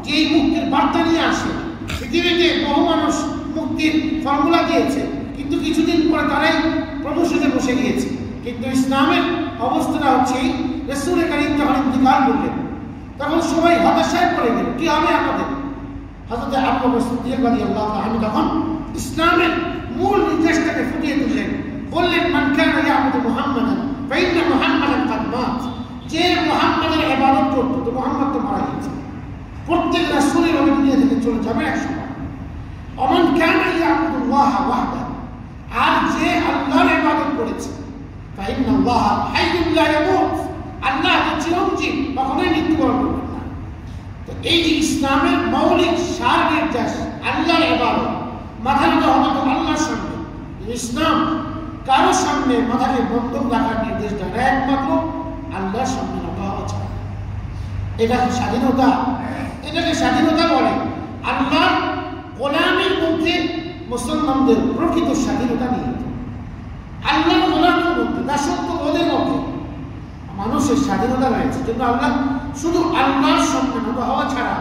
Speaker 1: যে এই মুক্তির বার্তা নিয়ে আসে। পৃথিবীতে বহু মানুষ মুক্তির ফর্মুলা দিয়েছে, কিন্তু কিছুদিন পরে তারাই প্রদর্শনে বসে গিয়েছে। কিন্তু ইসলামের অবস্থাটা হচ্ছে রাসূল কারীম যখন ইন্তিকাল করলেন তখন সবাই হতাশায় পড়ে গেল, কি হবে আমাদের। হযরত আবু বকর সিদ্দিক রাদিয়াল্লাহু আনহু তখন ইসলামের মূল নির্দেশটাকে ফুটিয়ে তুললেন, বললেন মান কানা ইয়াবুদু মুহাম্মাদান ফাইন্না মুহাম্মাদান কাদ মাত। যে মুহাম্মাদের ইবাদত করত, তো মুহাম্মদ তো মারা গেছে। প্রত্যেক রাসূলের ওই দুনিয়া থেকে চলে যাবে এক সময়। ওমান কানা ইয়াবুদুল্লাহ ওয়াহদা, আর যে আল্লাহর ইবাদত করেছে, ফাইন্নাল্লাহ হাইয়্যুন লা ইয়ামুত, আল্লাহ তো চিরঞ্জীব, কখনোই মৃত্যুবরণ করবেন না। তো এই যে ইসলামের মৌলিক সার নির্দেশ আল্লাহর ইবাদত, মাথা নত হবে তো আল্লাহর সামনে। ইসলাম কারো সামনে মাথাকে বন্ধক রাখার নির্দেশ দেয় না, একমাত্র আল্লাহর সামনে নত হওয়া ছাড়া। এটা স্বাধীনতা, এটাকে স্বাধীনতা বলে। আল্লাহর গোলামীর মধ্যে মুসলমানদের প্রকৃত স্বাধীনতা নিয়ে, আল্লাহর গোলামীর মধ্যে, দাসত্ব বোধের মধ্যে মানুষের স্বাধীনতা রয়েছে। কিন্তু আল্লাহ শুধু আল্লাহর সামনে নত হওয়া ছাড়া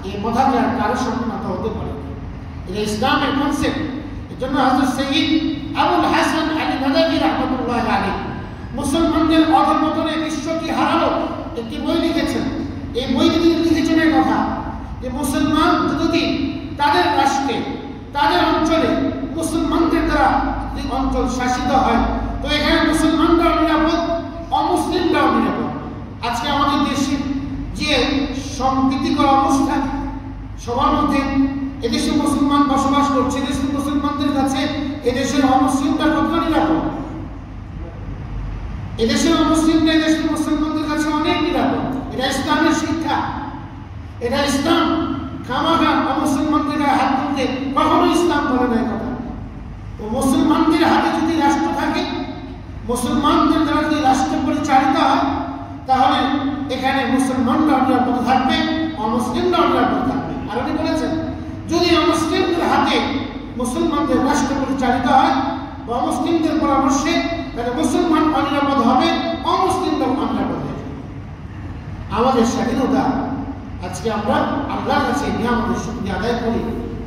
Speaker 1: এই মাথাকে আর কারোর সামনে নত হতে পারে না। এটা ইসলামের কনসেপ্ট। এর জন্য হযরত সৈয়দ আবুল হাসান আলী নাদভী রাহমাতুল্লাহি আলাইহি মুসলমানদের অধঃপতনে বিশ্ব কি হারালো একটি বই লিখেছেন। এই বইতে তিনি লিখেছেন এই কথা যে মুসলমান যদি তাদের রাষ্ট্রে, তাদের অঞ্চলে মুসলমানদের দ্বারা অঞ্চল শাসিত হয়, তো এখানে মুসলমানরাও নিরাপদ, অমুসলিমরাও নিরাপদ। আজকে আমাদের দেশে যে সম্প্রীতিকর অবস্থা, সবার মধ্যে এদেশে মুসলমান বসবাস করছে, এদেশের মুসলমানদের কাছে এদেশের অমুসলিমরা কতটা নিরাপদ। এদেশের অমুসলিমরা এদেশের মুসলমানদের কাছে অনেক নিরাপদ। এটা ইসলামের শিক্ষা, এটা ইসলাম। খামাখা অমুসলমানদের হাত তুলতে কখনো ইসলাম বলে না কথা। তো মুসলমানদের হাতে যদি রাষ্ট্র থাকে, মুসলমানদের দ্বারা যদি রাষ্ট্র পরিচালিত হয়, তাহলে এখানে মুসলমানরাও নিরাপদ থাকবে, অমুসলিমরাও নিরাপদ থাকবে। আর উনি বলেছেন যদি অমুসলিমদের হাতে মুসলমানদের রাষ্ট্র পরিচালিত হয় বা অমুসলিমদের পরামর্শে, তাহলে মুসলমান অনিরাপদ হবে, অমুসলিমরাও অনিরাপদ হবে। আমাদের স্বাধীনতা আজকে আমরা আল্লাহর কাছে নিয়ামতের শুকরিয়া আদায় করি।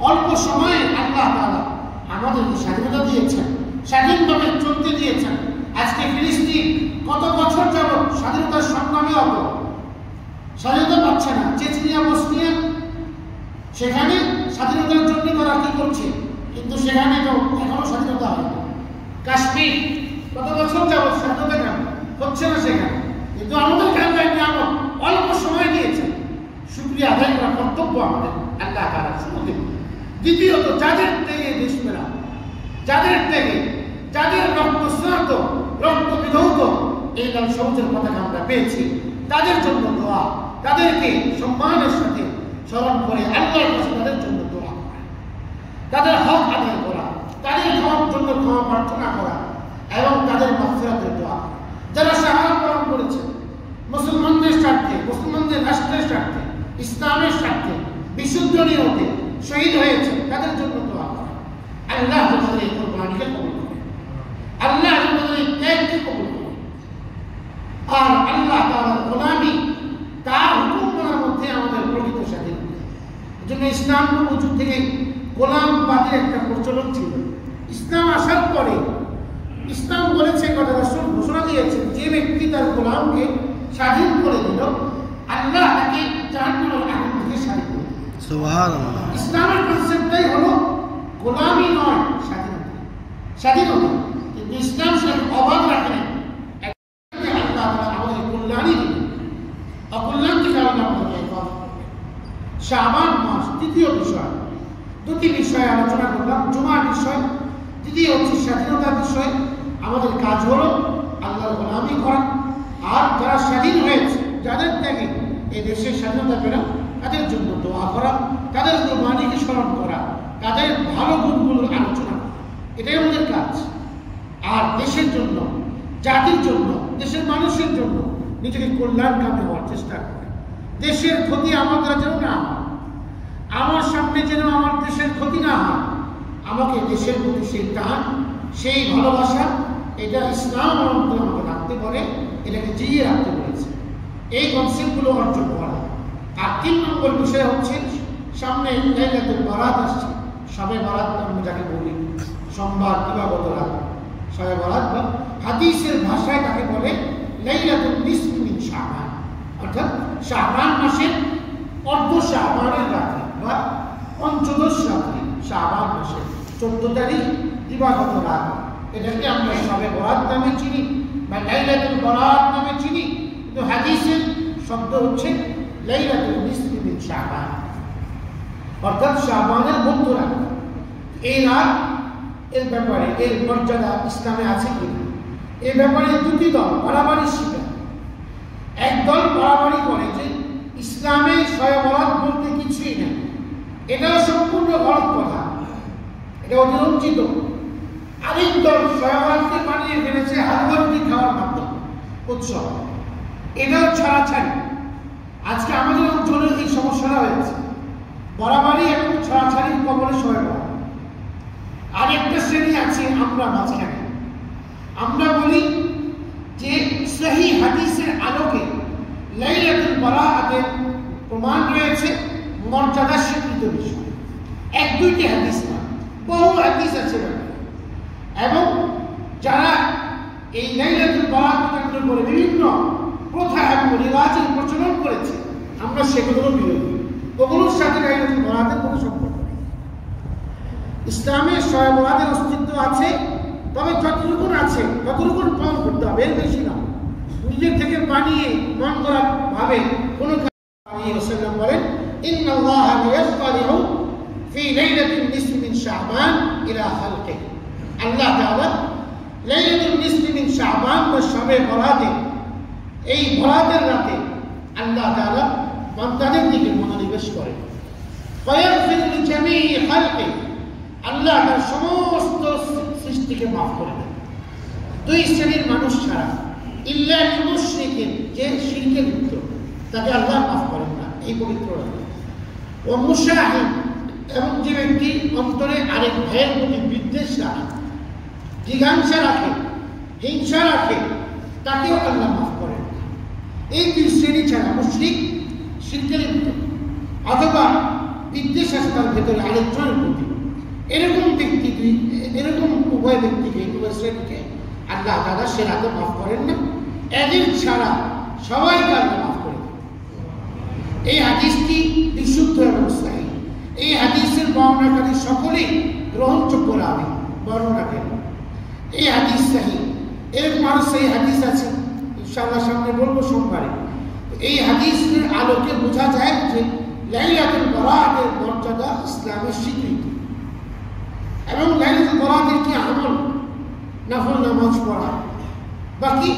Speaker 1: অল্প সময়ে আল্লাহ তাআলা আমাদেরকে স্বাধীনতা দিয়েছেন, স্বাধীনভাবে চলতে দিয়েছেন। আজকে ফিলিস্তিন কত বছর যাবত স্বাধীনতার সংগ্রামে অগ্র, স্বাধীনতা পাচ্ছে না। চেচনিয়া, বসনিয়া, সেখানে স্বাধীনতার জন্য তারা কি করছে, কিন্তু সেখানে তো এখনো স্বাধীনতা হয় না। কাশ্মীর কত বছর যাবত স্বাধীনতা কেন হচ্ছে না সেখানে, কিন্তু আমাদের কাছে নিয়ামত অল্প সময় দিয়েছেন। শুকরিয়া আদায় করা কর্তব্য আমাদের আল্লাহ তাআলার শুরুতে। দ্বিতীয়ত, যাদের থেকে দেশ মেলা, যাদের থেকে, যাদের রক্তস্নাত, রক্ত বিধৌত এই লাল সবুজের পতাকা আমরা পেয়েছি, তাদের জন্য দোয়া, তাদেরকে সম্মানের সাথে স্মরণ করে আল্লাহর কাছে তাদের জন্য দোয়া করা, তাদের হক আদায় করা, তাদের জন্য ক্ষমা প্রার্থনা করা এবং তাদের মাগফিরাতের দোয়া করা। যারা শাহাদাত বরণ করেছে মুসলমানদের স্বার্থে, মুসলমানদের রাষ্ট্রের স্বার্থে, ইসলামের স্বার্থে, বিশুদ্ধ নিয়তে শহীদ হয়েছে, তাদের জন্য দোয়া করা। আল্লাহ তাদের এই কোরবানিকে কবুল করে, আল্লাহ তাদের এই ত্যাগকে কবুল করে। আর আল্লাহ তাআলার গোলামি, তার হুকুম মানার মধ্যে আমাদের প্রকৃত স্বাধীনতা। এজন্য ইসলাম যুগ থেকে গোলামবাদের একটা প্রচলন ছিল। ইসলাম আসার পরে ইসলাম বলেছে, কথা রাসূল ঘোষণা দিয়েছেন, যে ব্যক্তি তার গোলামকে স্বাধীন করে দিল, আল্লাহ তাকে জাহান্নামের আগুন থেকে স্বাধীন করে দিল। সুবহানাল্লাহ। ইসলামের কনসেপ্টটাই হলো গোলামি নয়, স্বাধীনতা। স্বাধীনতা, কিন্তু ইসলাম সে অবাধ রাখে না। আল্লাহ তাআলা আমাদের কল্যাণই দিবেন, অকল্যাণ থেকে আল্লাহ আমাদেরকে হেফাজত করবেন। শাবান মাস, দ্বিতীয় বিষয়, দুটি বিষয়ে আলোচনা করলাম। জুমার বিষয়, দ্বিতীয় হচ্ছে স্বাধীনতার বিষয়। আমাদের কাজ হলো আল্লাহর গোলামি করা। আর যারা স্বাধীন হয়েছে, যাদের থেকে এই দেশের স্বাধীনতা পেলাম, তাদের জন্য দোয়া করা, তাদের কোরবানিকে স্মরণ করা, তাদের ভালো গুণগুলোর আলোচনা করা, এটাই আমাদের কাজ। আর দেশের জন্য, জাতির জন্য, দেশের মানুষের জন্য নিজেকে কল্যাণকামী হওয়ার চেষ্টা করে। দেশের ক্ষতি আমার দ্বারা যেন না হয়, আমার সামনে যেন আমার দেশের ক্ষতি না হয়। আমাকে দেশের প্রতি সেই টান, সেই ভালোবাসা, এটা ইসলাম আমাকে রাখতে করে এটাকে জিয়ে রাখতে পেরেছে। এই কনসেপ্টগুলো অর্জন করা। আর 3 নম্বর বিষয় হচ্ছে সামনে লাইলাতুল বারাত আসছে। শবে বারাত আমরা যাকে বলি, সোমবার দিবাগত রাত শবে বারাত, বা হাদিসের ভাষায় তাকে বলে লাইলাতুল নিসফি মিন শাবান, অর্থাৎ শাবান মাসের অর্ধ শাবানের রাতে বা পঞ্চদশ রাত্রি, শাবান মাসের 14 তারিখ দিবাগত রাত। এটাকে আমরা শবে বরাত নামে চিনি বা লাইলাতুল বারাত নামে চিনি, কিন্তু হাদিসের শব্দ হচ্ছে লাইলাতুল নিসফি মিন শাবান, অর্থাৎ শাবানের মধ্যরাত। এই রাত এর ব্যাপারে এর মর্যাদা ইসলামে আছে কিনা, এ ব্যাপারে দুটি দল বাড়াবাড়ি স্বীকার। এক দল বাড়াবাড়ি করে যে ইসলামে শবে বরাত বলতে কিছুই নেই, এটাও সম্পূর্ণ গলত কথা, এটা অতিরঞ্জিত। আরেক দল শবে বরাতকে বানিয়ে ফেলেছে হালুয়া খাওয়ার মাধ্যমে উৎসব, এটাও ছাড়াছাড়ি। আজকে আমাদের অঞ্চলে এই সমস্যাটা হয়েছে, বাড়াবাড়ি এবং ছাড়াছাড়ির কবলে শবে বরাত। আরেকটা শ্রেণী আছে আমরা মাঝখানে, আমরা বলি যে সহিহ হাদিসের আলোকে লাইলাতুল বারাতের প্রমাণ রয়েছে, মর্যাদা স্বীকৃত বিষয়। 1-2টি হাদিস না, বহু হাদিস আছে। এবং যারা এই লাইলাতুল বারাত কেন্দ্র করে বিভিন্ন প্রথা এবং রিওয়াজের প্রচলন করেছে, আমরা সেগুলোর বিরোধী। ওগুলোর সাথে লাইলাতুল বারাতের কোনো সম্পর্ক নেই। ইসলামে শবে বরাতের অস্তিত্ব আছে, তবে যতটুকু আছে ততটুকু পালন করতে হবে, এর বেশি না। নিজের থেকে বানিয়ে মন করা ভাবে কোনো রাসূলুল্লাহ বলেন ইন্নাল্লাহা ইয়াসতালিহু ফি লাইলাতিন নিসফি মিন শাবান ইলা খালকিহি, আল্লাহ তাআলা লাইলাতুল নিসফি মিন শাবান বা শবে বরাতে, এই বরাতের রাতে আল্লাহ তাআলা বান্দাদের দিকে মনোনিবেশ করেন। ফায়াগফিরু লিজামিই খালকিহি, আল্লাহ তার সমস্ত সৃষ্টিকে মাফ করে দেন। 2 শ্রেণীর মানুষ ছাড়া, ইল্লা লিল মুশরিকিন, যে শিরকে লিপ্ত, তাকে আল্লাহ মাফ করেন না এই পবিত্র রাতে। ও মুশাহিদ, এবং যে ব্যক্তি অন্তরে আরেক ভাইয়ের প্রতি বিদ্বেষ রাখে, জিজ্ঞাসা রাখে, হিংসা রাখে, তাকেও আল্লাহ মাফ করেন না। এই 2 শ্রেণী ছাড়া, মুশরিক, শিরকে লিপ্ত, অথবা বিদ্বেষ আছে তার ভেতরে আরেকজনের প্রতি, এরকম ব্যক্তি, এরকম উভয় ব্যক্তিকে, উভয় শ্রেণীকে আল্লাহ তাআলা সে রাতে মাফ করেন না। এদের ছাড়া সবাইকে আল্লাহ মাফ করে দেন। এই হাদিসটি বিশুদ্ধ এবং সহিহ। এই হাদিসের বর্ণনাকারী সকলেই গ্রহণযোগ্য রাবী বর্ণনাকারী। এই হাদিস সহিহ। এরকম আরো সেই হাদিস আছে, ইনশাআল্লাহ সামনে বলবো সোমবারে। এই হাদিসের আলোকে বোঝা যায় যে লাইলাতুল বারাতের মর্যাদা ইসলামের স্বীকৃতি। এবং লাইলাতুল বারাতের কি আমল, নফল নামাজ পড়া, বাকি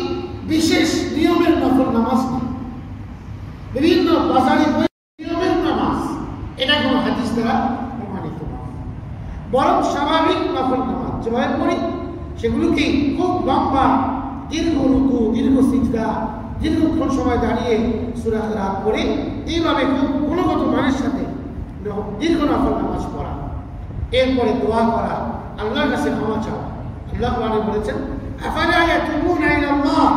Speaker 1: বিশেষ নিয়মের নফল নামাজ নেই, বিভিন্ন বাজারে নিয়মের নামাজ, এটা কোনো হাদিস দ্বারা প্রমাণিত নয়। বরং স্বাভাবিক নফল নামাজ যেভাবে পড়ি সেগুলো কি খুব লম্বা, দীর্ঘ রুকু, দীর্ঘ সিজদা, দীর্ঘক্ষণ সময় দাঁড়িয়ে সূরা কিরাত পড়ে, এইভাবে খুব গুণগত মানের সাথে দীর্ঘ নফল নামাজ পড়া, এরপরে দোয়া করা, আল্লাহর কাছে ক্ষমা চাওয়া। আল্লাহ কোরআনে বলেছেন আফালা ইয়াতুবুনা ইলাল্লাহ,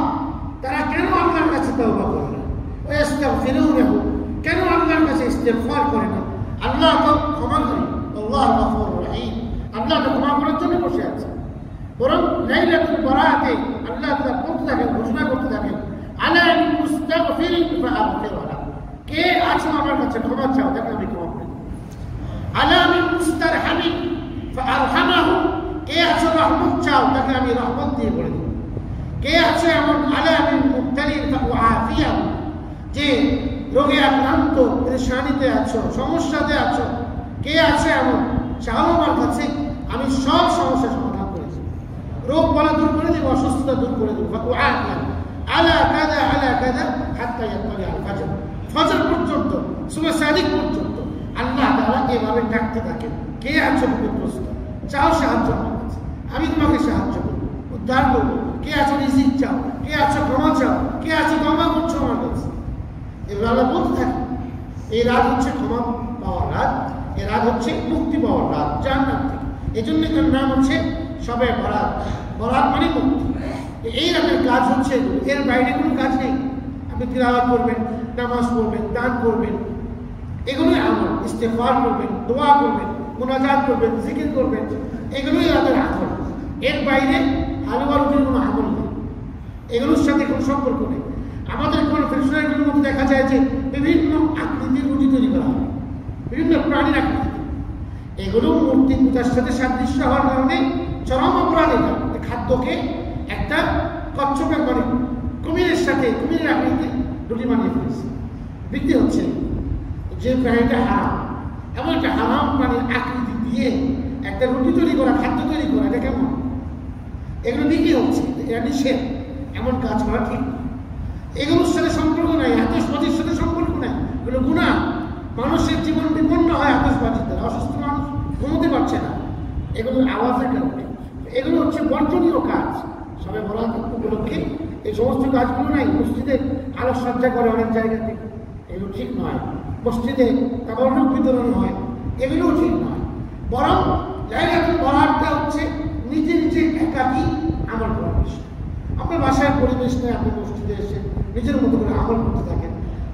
Speaker 1: তারা কেন আল্লাহর কাছে তওবা করে না, ওয়া ইস্তাগফিরুনাহু, কেন আল্লাহর কাছে ইস্তিগফার করে না। আল্লাহ তো ক্ষমা করেন, আল্লাহ গফুরুর রহিম, আল্লাহ তো ক্ষমা করার জন্য বসে আছে। বরং লাইলাতুল বারাতে আল্লাহ তাআলা বলতে থাকেন, ঘোষণা করতে থাকেন আলা মুস্তাগফিরিন ফাআগফির লাহু, কে আছো আমার কাছে ক্ষমা চাও, তাকে আমি ক্ষমা করে দেব। আলা মিন মুস্তারহামিন ফাআরহামাহু, কে আছো রহমত চাও, তাকে আমি রহমত দিয়ে করে দেব। কে আছে এমন আলা মিন মুবতালিন ফাআফিয়াহু, যে রোগে আক্রান্ত, পেরেশানিতে আছো, সমস্যাতে আছো, কে আছে এমন চাও আমার কাছে, আমি সব সমস্যা সমাধান করে দেব, রোগ বলা দূর করে দেব, অসুস্থতা দূর করে দেব। ফাআফিয়াহু আলা কাযা আলা কাযা হাত্তা ইয়াতলি আল ফজর, ফজর পর্যন্ত, সুবহ সাদিক পর্যন্ত আল্লাহ তাআলা এভাবে ডাকতে থাকেন, কে আছো বিপদগ্রস্ত, চাও সাহায্য আমার কাছে, আমি তোমাকে সাহায্য করব, উদ্ধার করব। কে আছো রিজিক চাও, কে আছো ক্ষমা চাও, কে আছো ক্ষমা করছো আমার কাছে। এগুলো আল্লাহ বলতে থাকে। এই রাত হচ্ছে ক্ষমা পাওয়ার রাত, এই রাত হচ্ছে মুক্তি পাওয়ার রাত জান্নাত থেকে। এই জন্য এর নাম হচ্ছে শবে বরাত। বরাত মানে মুক্তি। এই রাতের কাজ হচ্ছে, এর বাইরে কোনো কাজ নেই। আপনি তিলাওয়াত করবেন, নামাজ পড়বেন, দান করবেন, এগুলোই আমল। ইস্তেগফার করবেন, দোয়া করবেন, মুনাজাত করবেন, জিকির করবেন, এগুলোই আমাদের আমল। এর বাইরে হালুয়া রুটির কোনো আমল নেই, এগুলোর সাথে কোনো সম্পর্ক নেই। আমাদের কনফেকশনারিগুলোর মধ্যে দেখা যায় যে বিভিন্ন আকৃতির রুটি তৈরি করা হয়, বিভিন্ন প্রাণীর আকৃতি। এগুলো মূর্তি পূজার সাথে সাদৃশ্য হওয়ার কারণে চরম অপরাধ। এটা খাদ্যকে একটা কচ্ছপের মানে কুমিরের সাথে, কুমিরের আকৃতি রুটি বানিয়ে ফেলেছে, বিক্রি হচ্ছে। যে প্রাণীটা হারাম, এমন একটা হারাম প্রাণীর আকৃতি দিয়ে একটা রুটি তৈরি করা, খাদ্য তৈরি করা, এটা কেমন? এগুলো বিক্রি হচ্ছে, এটা নিষেধ, এমন কাজ করা ঠিক না। এগুলোর সাথে সম্পর্ক নাই, আতশবাজির সাথে সম্পর্ক নাই, এগুলো গুনাহ। মানুষের জীবন বিপন্ন হয় আতশবাজিতে, অসুস্থ মানুষ ঘুমোতে পারছে না, এগুলো আওয়াজের কারণে। এগুলো হচ্ছে বর্জনীয় কাজ। সবে বরাত উপলক্ষে এই সমস্ত কাজগুলো নাই। মসজিদে আলোকসজ্জা করে অনেক জায়গাতে, এগুলো ঠিক নয়। মসজিদে তাবারুক বিতরণ হয়, এগুলোও ঠিক নয়। বরং লাইলাতুল বরাতটা হচ্ছে নিজে নিজে একাকী আমল করার বিষয়। আপনার বাসায় পরিবেশ নেই, আপনি মসজিদে এসে নিজের মতো করে আমল করতে থাকেন,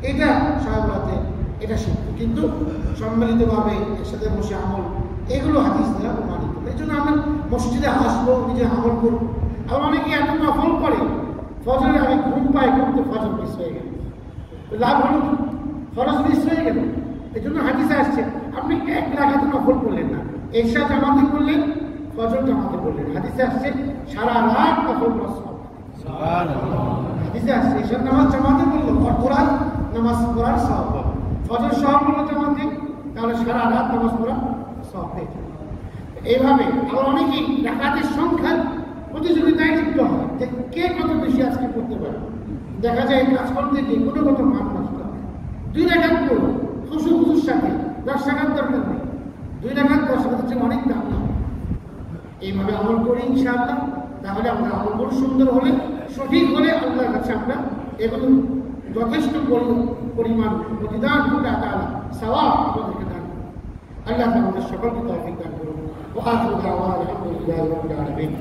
Speaker 1: এটা সহায়তাতে, এটা শিখত। কিন্তু সম্মিলিতভাবে একসাথে বসে আমল, এগুলো হাদিস দ্বারা প্রমাণিত। এই জন্য আমরা মসজিদে আসবো, নিজে আমল করবো। আবার অনেকে এত নফল করে, ফজরে আমি ঘুম পাই, কিন্তু ফজর মিস হয়ে গেল, লাভ হলো কি? ফরজ মিস হয়ে গেল। এই জন্য হাদিসে আসছে আপনি এক রাকাত নফল করলেন না, এশা জামাতে করলেন, ফজর জামাতে করলেন। হাদিসে আসছে সারা রাত নফল করা সুবহানাল্লাহ। হাদিসে আসছে এশার নামাজ জামাতে করলো, কোরআন নামাজ পড়ার সওয়াব পাবে। ফজর সওয়াব করলো জামাতে, তাহলে সারা রাত নামাজ পড়া সওয়াব পেয়ে যাবে। এইভাবে আবার অনেকেই রাকাতের সংখ্যা প্রতিযোগিতায় লিপ্ত হয়, যে কে কত বেশি আজকে করতে পারে। দেখা যায় কাজ করতে গিয়ে গুণগত মান নষ্ট হয়। 2 রাকাত করো খুশু খুশুর সাথে, 10 রাকাত দরকার নেই। 2 রাকাত 10 রাকাতের চেয়ে অনেক দাম না। এইভাবে আমল করি ইনশাআল্লাহ, তাহলে আমরা আমল সুন্দর হলে, সঠিক হলে আল্লাহর কাছে আমরা এগুলো যথেষ্ট পরিমাণ প্রতিদান করে তাআলা সওয়াব আমাদেরকে দান করুন। আল্লাহ আমাদের সকলকে তৌফিক দান করুন। ওয়া আখিরু দাওয়ানা আলহামদুলিল্লাহি রাব্বিল আলামিন।